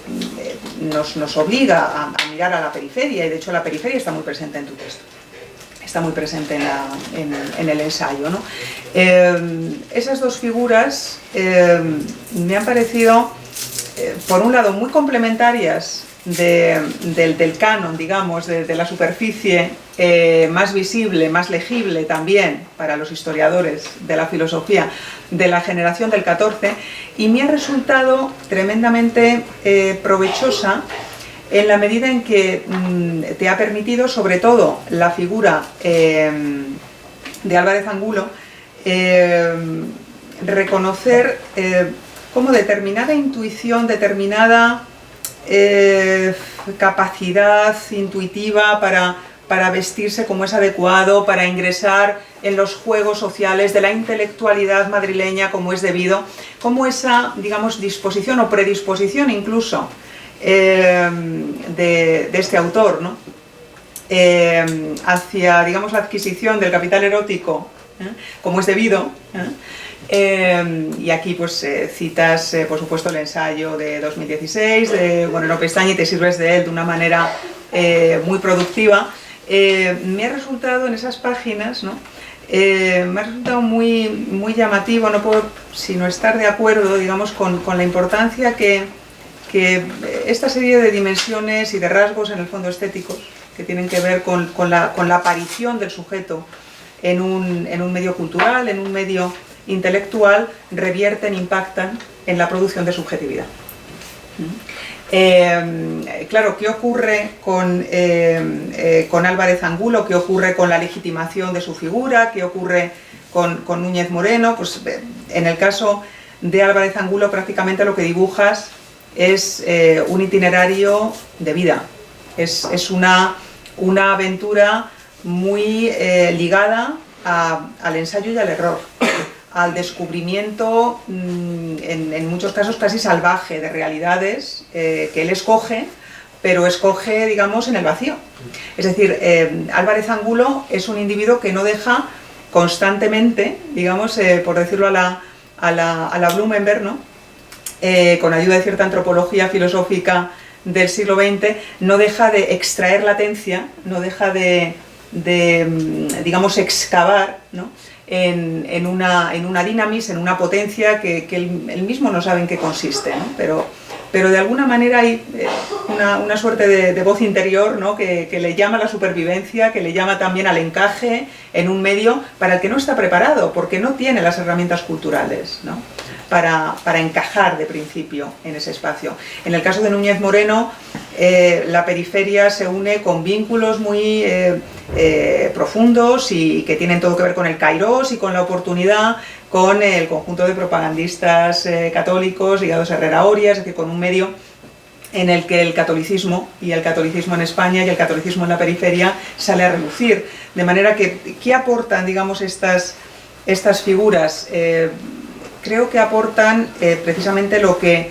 nos obliga a mirar a la periferia, y de hecho la periferia está muy presente en tu texto, está muy presente en el ensayo, ¿no? Esas dos figuras me han parecido, por un lado, muy complementarias del canon, digamos, de la superficie más visible, más legible también para los historiadores de la filosofía de la generación del 14, y me ha resultado tremendamente provechosa en la medida en que te ha permitido, sobre todo la figura de Álvarez Angulo, reconocer como determinada intuición, determinada capacidad intuitiva para vestirse como es adecuado, para ingresar en los juegos sociales de la intelectualidad madrileña como es debido, como esa, digamos, disposición o predisposición incluso de este autor, ¿no? Hacia, digamos, la adquisición del capital erótico, como es debido, y aquí pues citas por supuesto el ensayo de 2016 de Moreno Pestaña, y te sirves de él de una manera muy productiva. Me ha resultado en esas páginas, ¿no? Me ha resultado muy llamativo, no puedo sino estar de acuerdo, digamos, con la importancia que esta serie de dimensiones y de rasgos en el fondo estéticos que tienen que ver con la aparición del sujeto en un medio cultural, en un medio intelectual, revierten, impactan en la producción de subjetividad. Claro, ¿qué ocurre con Álvarez Angulo? ¿Qué ocurre con la legitimación de su figura? ¿Qué ocurre con Núñez Moreno? Pues en el caso de Álvarez Angulo prácticamente lo que dibujas es un itinerario de vida, es una aventura muy ligada al ensayo y al error, al descubrimiento, en muchos casos casi salvaje, de realidades que él escoge, pero escoge, digamos, en el vacío. Es decir, Álvarez Angulo es un individuo que no deja constantemente, digamos, por decirlo a la Blumenberg, ¿no? Con ayuda de cierta antropología filosófica del siglo XX, no deja de extraer latencia, no deja de digamos, excavar, ¿no? en una dinamis, en una potencia que él mismo no sabe en qué consiste, ¿no? pero de alguna manera hay una suerte de voz interior, ¿no? que le llama a la supervivencia, que le llama también al encaje en un medio para el que no está preparado, porque no tiene las herramientas culturales, ¿no? para encajar de principio en ese espacio. En el caso de Núñez Moreno, la periferia se une con vínculos muy profundos y que tienen todo que ver con el Kairos y con la oportunidad, con el conjunto de propagandistas católicos ligados a Herrera Oria, es decir, con un medio en el que el catolicismo en España y el catolicismo en la periferia sale a relucir. De manera que, ¿qué aportan, digamos, estas figuras? Creo que aportan precisamente lo que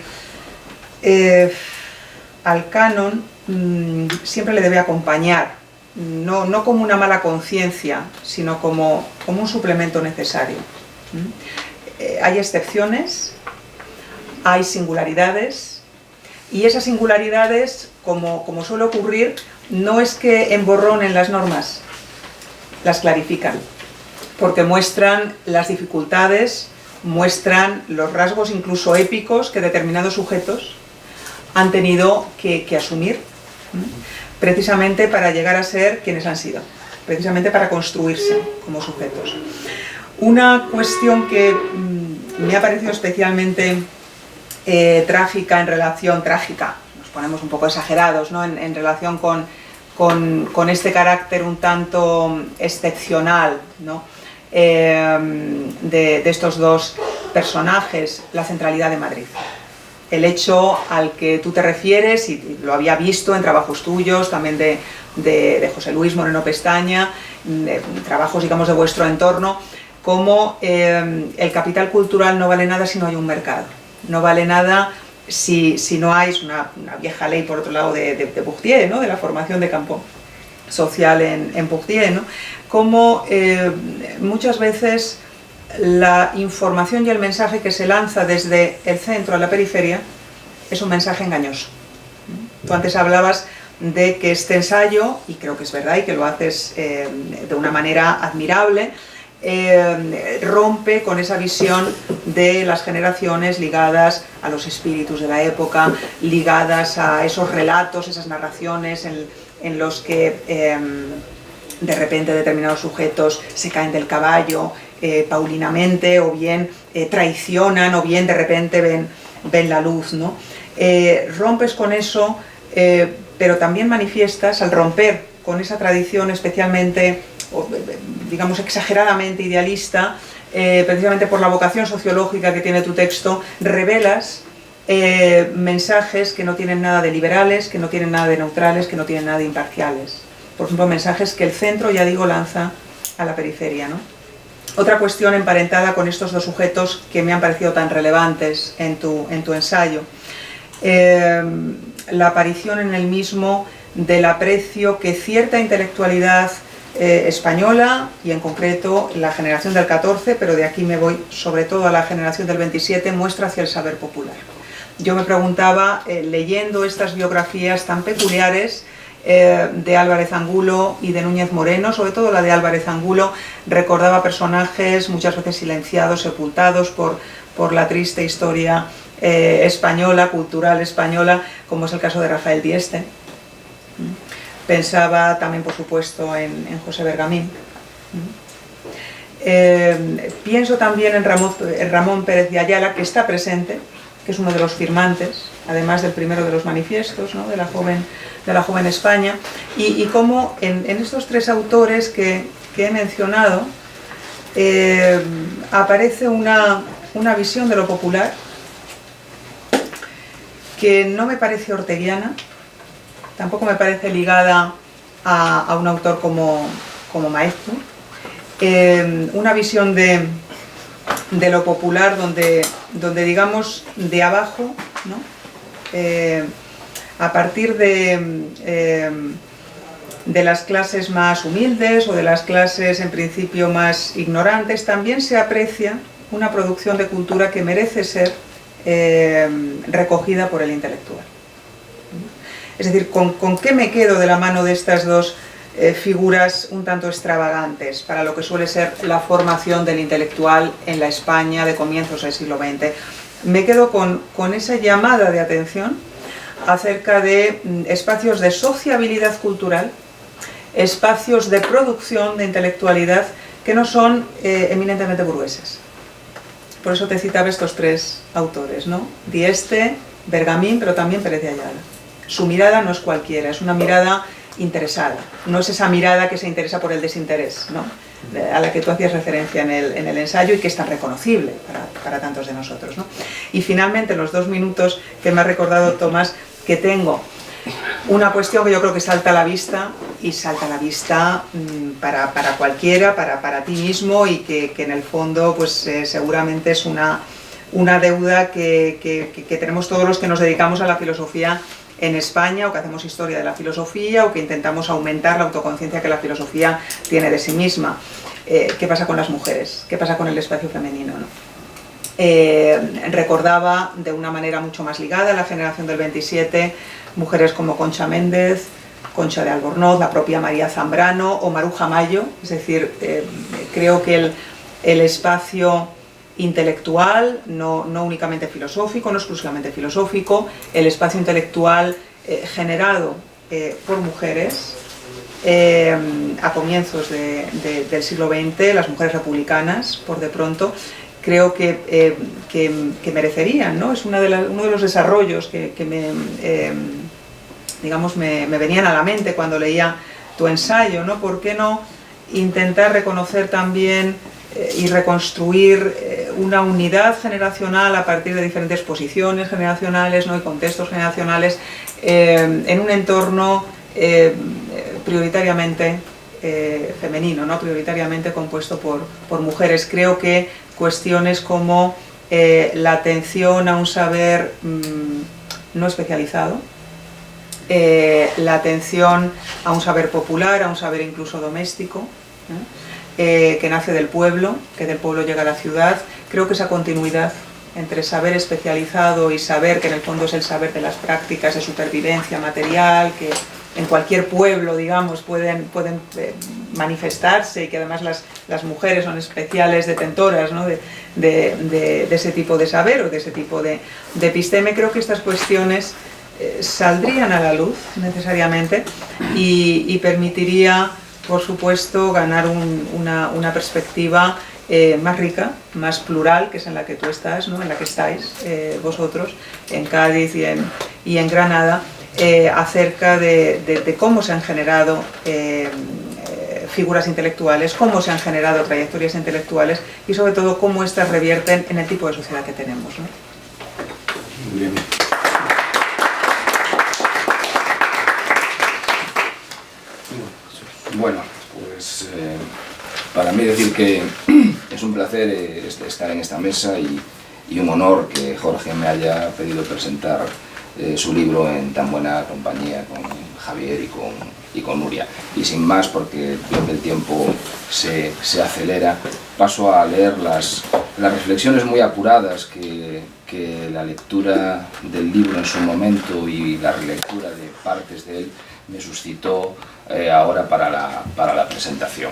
al canon siempre le debe acompañar, no como una mala conciencia, sino como un suplemento necesario. Hay excepciones, hay singularidades, y esas singularidades, como suele ocurrir, no es que emborronen las normas, las clarifican, porque muestran las dificultades, muestran los rasgos incluso épicos que determinados sujetos han tenido que asumir, precisamente para llegar a ser quienes han sido, precisamente para construirse como sujetos. Una cuestión que me ha parecido especialmente trágica, nos ponemos un poco exagerados, ¿no? en relación con este carácter un tanto excepcional, ¿no? de estos dos personajes, la centralidad de Madrid. El hecho al que tú te refieres, y lo había visto en trabajos tuyos, también de José Luis Moreno Pestaña, trabajos, digamos, de vuestro entorno, como el capital cultural no vale nada si no hay un mercado, no vale nada si no hay una vieja ley, por otro lado, de Bourdieu, ¿no? De la formación de campo social en Bourdieu, ¿no? Como muchas veces la información y el mensaje que se lanza desde el centro a la periferia es un mensaje engañoso. Tú antes hablabas de que este ensayo, y creo que es verdad y que lo haces de una manera admirable, rompe con esa visión de las generaciones ligadas a los espíritus de la época, ligadas a esos relatos, esas narraciones en los que de repente determinados sujetos se caen del caballo paulinamente, o bien traicionan, o bien de repente ven la luz, ¿no? Rompes con eso, pero también manifiestas, al romper con esa tradición especialmente, digamos, exageradamente idealista, precisamente por la vocación sociológica que tiene tu texto, revelas mensajes que no tienen nada de liberales, que no tienen nada de neutrales, que no tienen nada de imparciales. Por ejemplo, mensajes que el centro, ya digo, lanza a la periferia, ¿no? Otra cuestión emparentada con estos dos sujetos que me han parecido tan relevantes en tu ensayo, la aparición en el mismo del aprecio que cierta intelectualidad española, y en concreto la generación del 14, pero de aquí me voy sobre todo a la generación del 27, muestra hacia el saber popular. Yo me preguntaba, leyendo estas biografías tan peculiares de Álvarez Angulo y de Núñez Moreno, sobre todo la de Álvarez Angulo, recordaba personajes muchas veces silenciados, sepultados por la triste historia española, cultural española, como es el caso de Rafael Dieste. Pensaba también, por supuesto, en José Bergamín. Pienso también en Ramón Pérez de Ayala, que está presente, que es uno de los firmantes, además del primero de los manifiestos, ¿no? de la joven España, y cómo en estos tres autores que he mencionado aparece una visión de lo popular que no me parece orteguiana, tampoco me parece ligada a un autor como Maeztu, una visión de lo popular donde digamos, de abajo, ¿no? A partir de las clases más humildes o de las clases en principio más ignorantes, también se aprecia una producción de cultura que merece ser recogida por el intelectual. Es decir, ¿con qué me quedo de la mano de estas dos figuras un tanto extravagantes para lo que suele ser la formación del intelectual en la España de comienzos del siglo XX? me quedo con esa llamada de atención acerca de espacios de sociabilidad cultural, espacios de producción de intelectualidad que no son eminentemente burgueses. Por eso te citaba estos tres autores, ¿no? Dieste, Bergamín, pero también Pérez de Ayala. Su mirada no es cualquiera, es una mirada interesada, no es esa mirada que se interesa por el desinterés, ¿no? A la que tú hacías referencia en el ensayo y que es tan reconocible para tantos de nosotros, ¿no? Y finalmente, en los 2 minutos que me ha recordado Tomás, que tengo una cuestión que yo creo que salta a la vista, y salta a la vista para cualquiera, para ti mismo, y que en el fondo pues seguramente es una deuda que tenemos todos los que nos dedicamos a la filosofía en España, o que hacemos historia de la filosofía, o que intentamos aumentar la autoconciencia que la filosofía tiene de sí misma. ¿Qué pasa con las mujeres? ¿Qué pasa con el espacio femenino, ¿no? Recordaba de una manera mucho más ligada a la generación del 27, mujeres como Concha Méndez, Concha de Albornoz, la propia María Zambrano o Maruja Mayo. Es decir, creo que el espacio intelectual, no únicamente filosófico, no exclusivamente filosófico, el espacio intelectual generado por mujeres a comienzos del siglo XX, las mujeres republicanas, por de pronto, creo que merecerían, ¿no? Es uno de los desarrollos que me venían a la mente cuando leía tu ensayo, ¿no? ¿Por qué no intentar reconocer también y reconstruir una unidad generacional a partir de diferentes posiciones generacionales, ¿no? Y contextos generacionales en un entorno prioritariamente femenino, ¿no? Prioritariamente compuesto por mujeres? Creo que cuestiones como la atención a un saber no especializado, la atención a un saber popular, a un saber incluso doméstico, que nace del pueblo, que del pueblo llega a la ciudad. Creo que esa continuidad entre saber especializado y saber que en el fondo es el saber de las prácticas de supervivencia material, que en cualquier pueblo, digamos, pueden manifestarse, y que además las mujeres son especiales detentoras, ¿no? de ese tipo de saber o de ese tipo de episteme. Creo que estas cuestiones saldrían a la luz necesariamente y permitiría, por supuesto, ganar una perspectiva más rica, más plural, que es en la que tú estás, ¿no? En la que estáis vosotros, en Cádiz y en Granada, acerca de cómo se han generado figuras intelectuales, cómo se han generado trayectorias intelectuales y sobre todo cómo éstas revierten en el tipo de sociedad que tenemos, ¿no? Muy bien. Bueno, pues para mí decir que es un placer estar en esta mesa y un honor que Jorge me haya pedido presentar su libro en tan buena compañía con Javier y con Nuria. Y sin más, porque veo que el tiempo se acelera, paso a leer las reflexiones muy apuradas que la lectura del libro en su momento y la relectura de partes de él me suscitó ahora para la presentación.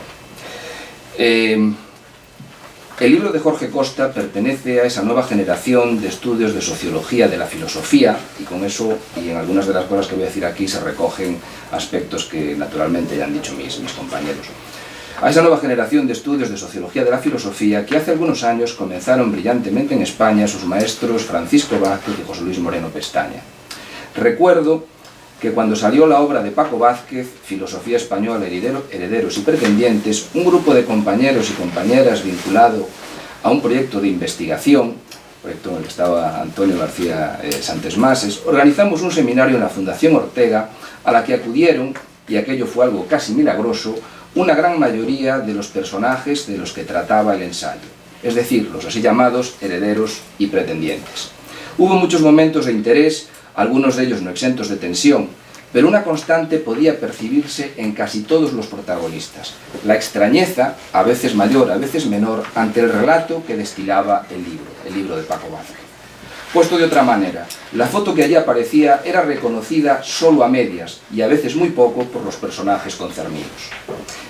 El libro de Jorge Costa pertenece a esa nueva generación de estudios de sociología de la filosofía, y con eso y en algunas de las cosas que voy a decir aquí se recogen aspectos que naturalmente ya han dicho mis compañeros. A esa nueva generación de estudios de sociología de la filosofía que hace algunos años comenzaron brillantemente en España sus maestros Francisco Vázquez y José Luis Moreno Pestaña. Recuerdo que cuando salió la obra de Paco Vázquez, Filosofía Española, Herederos y Pretendientes, un grupo de compañeros y compañeras vinculado a un proyecto de investigación, proyecto en el que estaba Antonio García Santesmases, organizamos un seminario en la Fundación Ortega, a la que acudieron, y aquello fue algo casi milagroso, una gran mayoría de los personajes de los que trataba el ensayo, es decir, los así llamados herederos y pretendientes. Hubo muchos momentos de interés, algunos de ellos no exentos de tensión, pero una constante podía percibirse en casi todos los protagonistas: la extrañeza, a veces mayor, a veces menor, ante el relato que destilaba el libro de Paco Vázquez. Puesto de otra manera, la foto que allí aparecía era reconocida solo a medias y a veces muy poco por los personajes concernidos.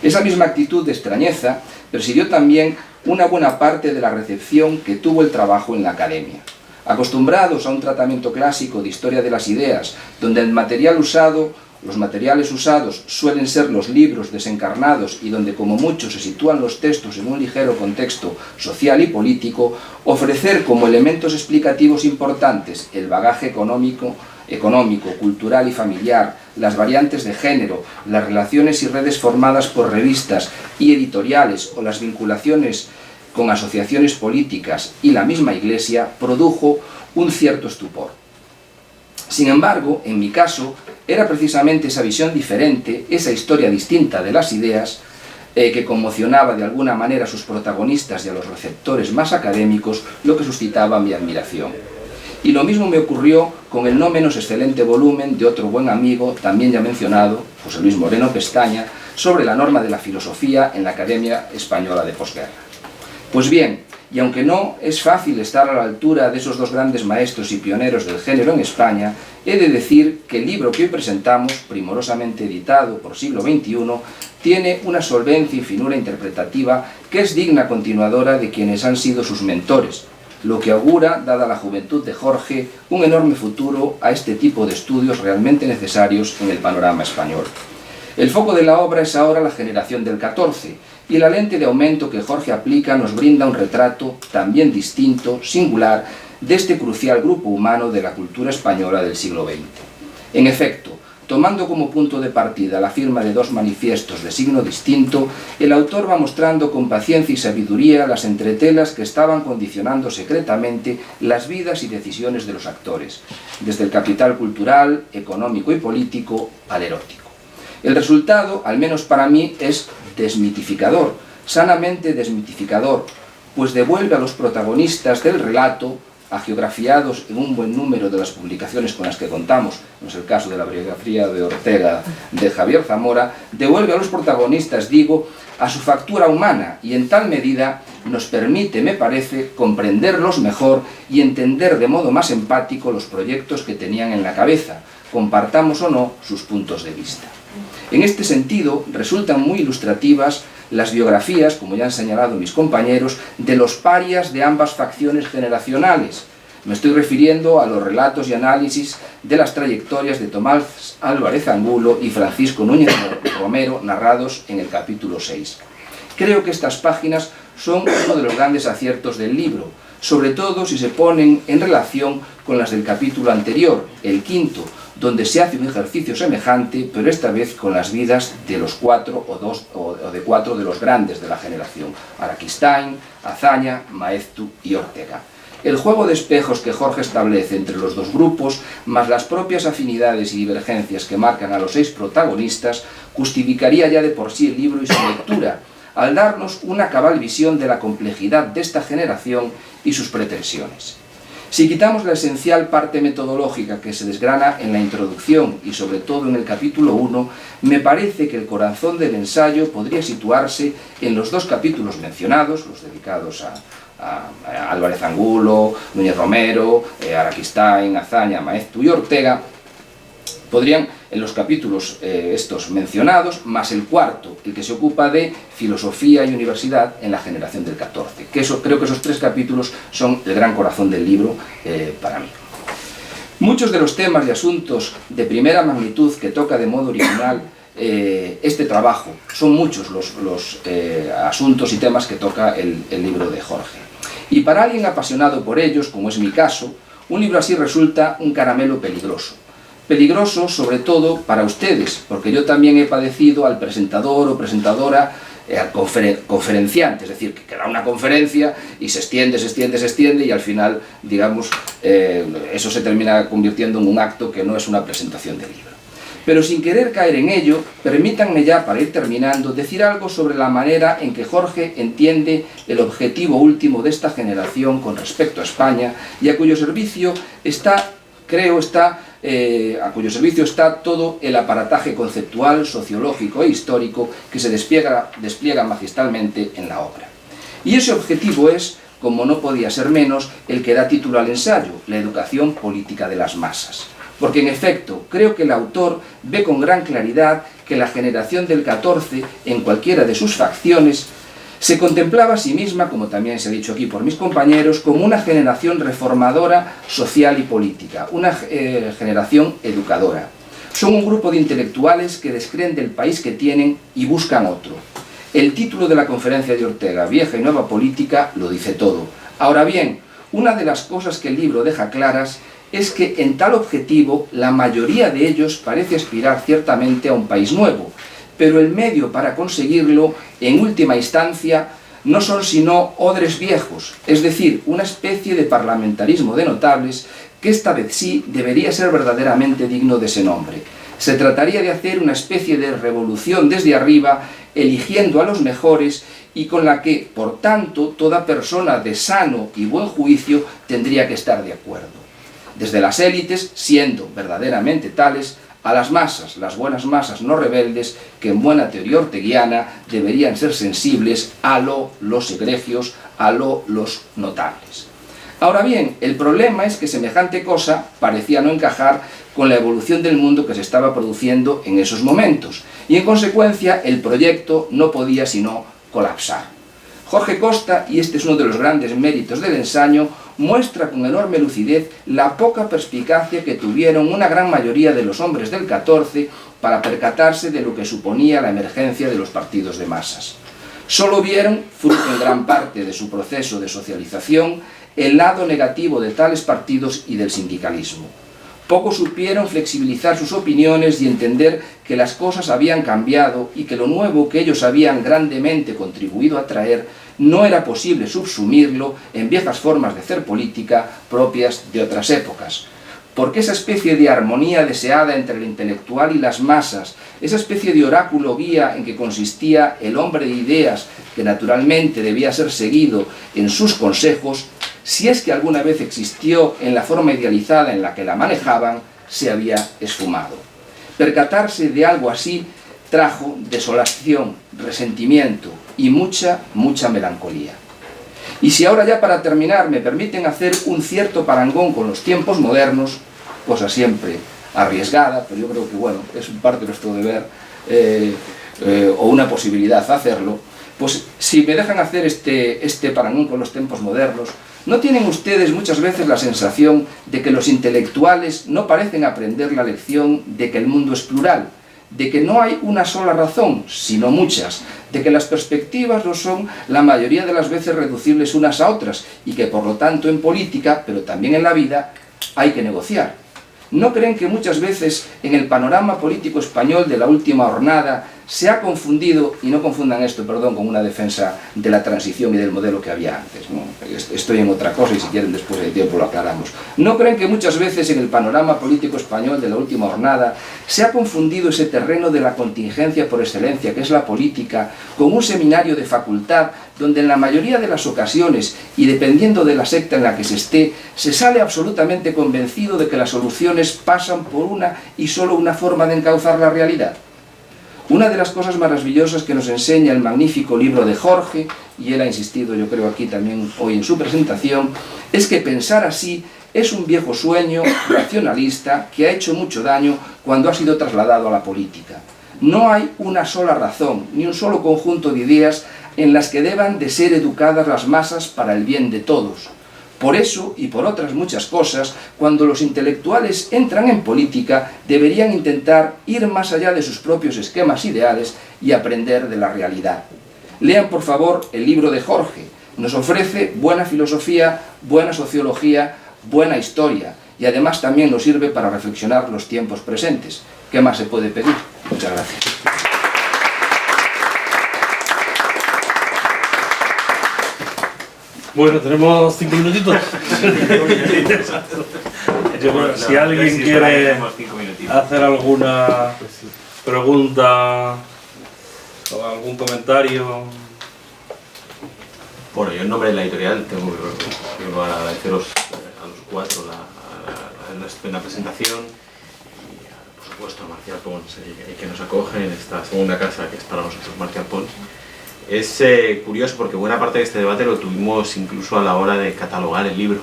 Esa misma actitud de extrañeza presidió también una buena parte de la recepción que tuvo el trabajo en la academia. Acostumbrados a un tratamiento clásico de historia de las ideas, donde los materiales usados suelen ser los libros desencarnados y donde como mucho se sitúan los textos en un ligero contexto social y político, ofrecer como elementos explicativos importantes el bagaje económico, cultural y familiar, las variantes de género, las relaciones y redes formadas por revistas y editoriales o las vinculaciones con asociaciones políticas y la misma Iglesia, produjo un cierto estupor. Sin embargo, en mi caso, era precisamente esa visión diferente, esa historia distinta de las ideas, que conmocionaba de alguna manera a sus protagonistas y a los receptores más académicos, lo que suscitaba mi admiración. Y lo mismo me ocurrió con el no menos excelente volumen de otro buen amigo, también ya mencionado, José Luis Moreno Pestaña, sobre la norma de la filosofía en la Academia Española de Posguerra. Pues bien, y aunque no es fácil estar a la altura de esos dos grandes maestros y pioneros del género en España, he de decir que el libro que hoy presentamos, primorosamente editado por Siglo XXI, tiene una solvencia y finura interpretativa que es digna continuadora de quienes han sido sus mentores, lo que augura, dada la juventud de Jorge, un enorme futuro a este tipo de estudios realmente necesarios en el panorama español. El foco de la obra es ahora la generación del 14, y la lente de aumento que Jorge aplica nos brinda un retrato también distinto, singular, de este crucial grupo humano de la cultura española del siglo XX. En efecto, tomando como punto de partida la firma de dos manifiestos de signo distinto, el autor va mostrando con paciencia y sabiduría las entretelas que estaban condicionando secretamente las vidas y decisiones de los actores, desde el capital cultural, económico y político al erótico. El resultado, al menos para mí, es desmitificador, sanamente desmitificador, pues devuelve a los protagonistas del relato, agiografiados en un buen número de las publicaciones con las que contamos, no es el caso de la biografía de Ortega de Javier Zamora, devuelve a los protagonistas, digo, a su factura humana y en tal medida nos permite, me parece, comprenderlos mejor y entender de modo más empático los proyectos que tenían en la cabeza, compartamos o no sus puntos de vista. En este sentido, resultan muy ilustrativas las biografías, como ya han señalado mis compañeros, de los parias de ambas facciones generacionales. Me estoy refiriendo a los relatos y análisis de las trayectorias de Tomás Álvarez Angulo y Francisco Núñez Romero, narrados en el capítulo 6. Creo que estas páginas son uno de los grandes aciertos del libro, sobre todo si se ponen en relación con las del capítulo anterior, el quinto, donde se hace un ejercicio semejante, pero esta vez con las vidas de los cuatro de los grandes de la generación: Araquistáin, Azaña, Maeztu y Ortega. El juego de espejos que Jorge establece entre los dos grupos, más las propias afinidades y divergencias que marcan a los 6 protagonistas, justificaría ya de por sí el libro y su lectura, al darnos una cabal visión de la complejidad de esta generación y sus pretensiones. Si quitamos la esencial parte metodológica que se desgrana en la introducción y sobre todo en el capítulo 1, me parece que el corazón del ensayo podría situarse en los 2 capítulos mencionados, los dedicados a Álvarez Angulo, Núñez Romero, Araquistáin, Azaña, Maeztu y Ortega. Podrían, en los capítulos estos mencionados, más el cuarto, el que se ocupa de filosofía y universidad en la generación del 14. Creo que esos 3 capítulos son el gran corazón del libro para mí. Muchos de los temas y asuntos de primera magnitud que toca de modo original este trabajo, son muchos los asuntos y temas que toca el libro de Jorge. Y para alguien apasionado por ellos, como es mi caso, un libro así resulta un caramelo peligroso. Peligroso sobre todo para ustedes, porque yo también he padecido al presentador o presentadora, al conferenciante, es decir, que da una conferencia y se extiende y al final, digamos, eso se termina convirtiendo en un acto que no es una presentación del libro. Pero sin querer caer en ello, permítanme ya, para ir terminando, decir algo sobre la manera en que Jorge entiende el objetivo último de esta generación con respecto a España y a cuyo servicio está todo el aparataje conceptual, sociológico e histórico que se despliega magistralmente en la obra. Y ese objetivo es, como no podía ser menos, el que da título al ensayo, la educación política de las masas. Porque en efecto, creo que el autor ve con gran claridad que la generación del 14, en cualquiera de sus facciones, Se contemplaba a sí misma, como también se ha dicho aquí por mis compañeros, como una generación reformadora social y política, una generación educadora. Son un grupo de intelectuales que descreen del país que tienen y buscan otro. El título de la conferencia de Ortega, Vieja y Nueva Política, lo dice todo. Ahora bien, una de las cosas que el libro deja claras es que en tal objetivo la mayoría de ellos parece aspirar ciertamente a un país nuevo, pero el medio para conseguirlo, en última instancia, no son sino odres viejos, es decir, una especie de parlamentarismo de notables que esta vez sí debería ser verdaderamente digno de ese nombre. Se trataría de hacer una especie de revolución desde arriba, eligiendo a los mejores y con la que, por tanto, toda persona de sano y buen juicio tendría que estar de acuerdo. Desde las élites, siendo verdaderamente tales, a las masas, las buenas masas no rebeldes, que en buena teoría orteguiana deberían ser sensibles a los egregios, a los notables. Ahora bien, el problema es que semejante cosa parecía no encajar con la evolución del mundo que se estaba produciendo en esos momentos, y en consecuencia el proyecto no podía sino colapsar. Jorge Costa, y este es uno de los grandes méritos del ensayo, muestra con enorme lucidez la poca perspicacia que tuvieron una gran mayoría de los hombres del 14 para percatarse de lo que suponía la emergencia de los partidos de masas. Solo vieron, fruto en gran parte de su proceso de socialización, el lado negativo de tales partidos y del sindicalismo. Poco supieron flexibilizar sus opiniones y entender que las cosas habían cambiado y que lo nuevo que ellos habían grandemente contribuido a traer no era posible subsumirlo en viejas formas de hacer política propias de otras épocas. Porque esa especie de armonía deseada entre el intelectual y las masas, esa especie de oráculo guía en que consistía el hombre de ideas que naturalmente debía ser seguido en sus consejos, si es que alguna vez existió en la forma idealizada en la que la manejaban, se había esfumado. Percatarse de algo así trajo desolación, resentimiento y mucha melancolía. Y si ahora ya para terminar me permiten hacer un cierto parangón con los tiempos modernos, cosa siempre arriesgada, pero yo creo que bueno, es parte de nuestro deber o una posibilidad hacerlo, pues si me dejan hacer este parangón con los tiempos modernos, ¿no tienen ustedes muchas veces la sensación de que los intelectuales no parecen aprender la lección de que el mundo es plural? De que no hay una sola razón, sino muchas, de que las perspectivas no son la mayoría de las veces reducibles unas a otras y que por lo tanto en política, pero también en la vida, hay que negociar. ¿No creen que muchas veces en el panorama político español de la última jornada se ha confundido, y no confundan esto, perdón, con una defensa de la transición y del modelo que había antes, ¿no? Estoy en otra cosa y si quieren después de tiempo lo aclaramos. ¿No creen que muchas veces en el panorama político español de la última jornada se ha confundido ese terreno de la contingencia por excelencia, que es la política, con un seminario de facultad donde en la mayoría de las ocasiones, y dependiendo de la secta en la que se esté, se sale absolutamente convencido de que las soluciones pasan por una y solo una forma de encauzar la realidad? Una de las cosas maravillosas que nos enseña el magnífico libro de Jorge, y él ha insistido yo creo aquí también hoy en su presentación, es que pensar así es un viejo sueño racionalista que ha hecho mucho daño cuando ha sido trasladado a la política. No hay una sola razón, ni un solo conjunto de ideas en las que deban de ser educadas las masas para el bien de todos. Por eso, y por otras muchas cosas, cuando los intelectuales entran en política, deberían intentar ir más allá de sus propios esquemas ideales y aprender de la realidad. Lean, por favor, el libro de Jorge. Nos ofrece buena filosofía, buena sociología, buena historia, y además también nos sirve para reflexionar los tiempos presentes. ¿Qué más se puede pedir? Muchas gracias. Bueno, tenemos 5 minutitos. Si alguien quiere hacer alguna pregunta o algún comentario. Bueno, yo en nombre de la editorial tengo que agradeceros a los cuatro la estupenda presentación y por supuesto a Marcial Pons que nos acoge en esta segunda casa que es para nosotros Marcial Pons. Es curioso porque buena parte de este debate lo tuvimos incluso a la hora de catalogar el libro,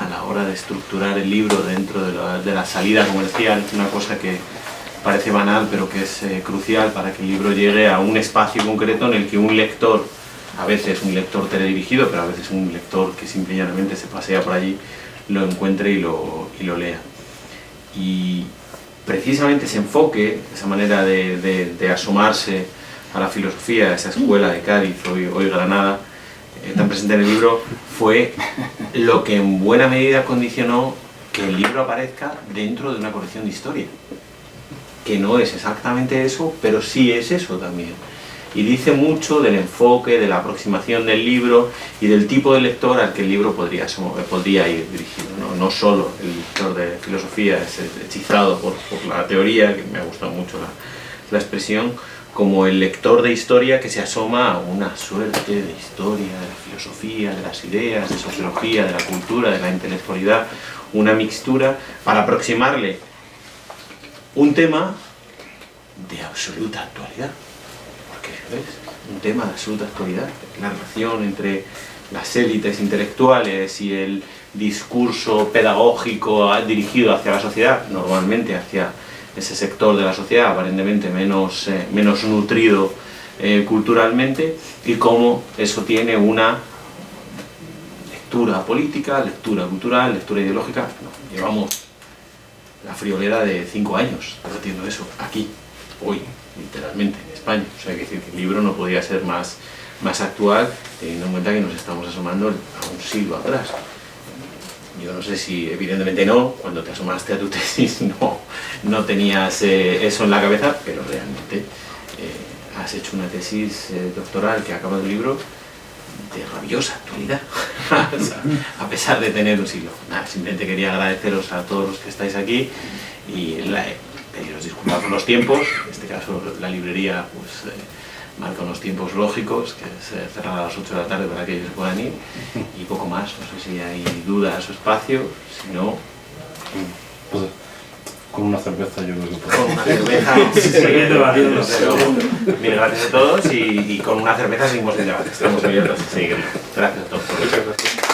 a la hora de estructurar el libro dentro de la salida comercial, una cosa que parece banal, pero que es crucial para que el libro llegue a un espacio concreto en el que un lector, a veces un lector teledirigido, pero a veces un lector que simple y llanamente se pasea por allí, lo encuentre y lo lea. Y precisamente ese enfoque, esa manera de asomarse a la filosofía, a esa escuela de Cádiz, hoy Granada, tan presente en el libro, fue lo que en buena medida condicionó que el libro aparezca dentro de una colección de historia, que no es exactamente eso, pero sí es eso también. Y dice mucho del enfoque, de la aproximación del libro y del tipo de lector al que el libro podría ir dirigido, ¿no? No solo el lector de filosofía es hechizado por la teoría, que me ha gustado mucho la expresión, como el lector de historia que se asoma a una suerte de historia, de la filosofía, de las ideas, de sociología, de la cultura, de la intelectualidad, una mixtura para aproximarle un tema de absoluta actualidad. ¿Ves? Un tema de absoluta actualidad, la relación entre las élites intelectuales y el discurso pedagógico dirigido hacia la sociedad, normalmente hacia ese sector de la sociedad aparentemente menos nutrido culturalmente, y cómo eso tiene una lectura política, lectura cultural, lectura ideológica. No, llevamos la friolera de 5 años debatiendo eso, aquí, hoy, literalmente, en España. O sea, hay que decir que el libro no podía ser más actual, teniendo en cuenta que nos estamos asomando a un siglo atrás. Yo no sé si, evidentemente no, cuando te asomaste a tu tesis no tenías eso en la cabeza, pero realmente has hecho una tesis doctoral que acaba el libro de rabiosa actualidad, a pesar de tener un siglo. Nada, simplemente quería agradeceros a todos los que estáis aquí y pediros disculpas por los tiempos. En este caso la librería pues marca unos tiempos lógicos, que es cerrar a las 8 de la tarde para que ellos puedan ir, y poco más. No sé si hay dudas o espacio, si no... Pues, con una cerveza yo creo que puedo. Con una cerveza seguir debatiendo, pero mil gracias a todos, y con una cerveza seguimos el debate, estamos abiertos a seguirlo. Gracias a todos. Muchas gracias.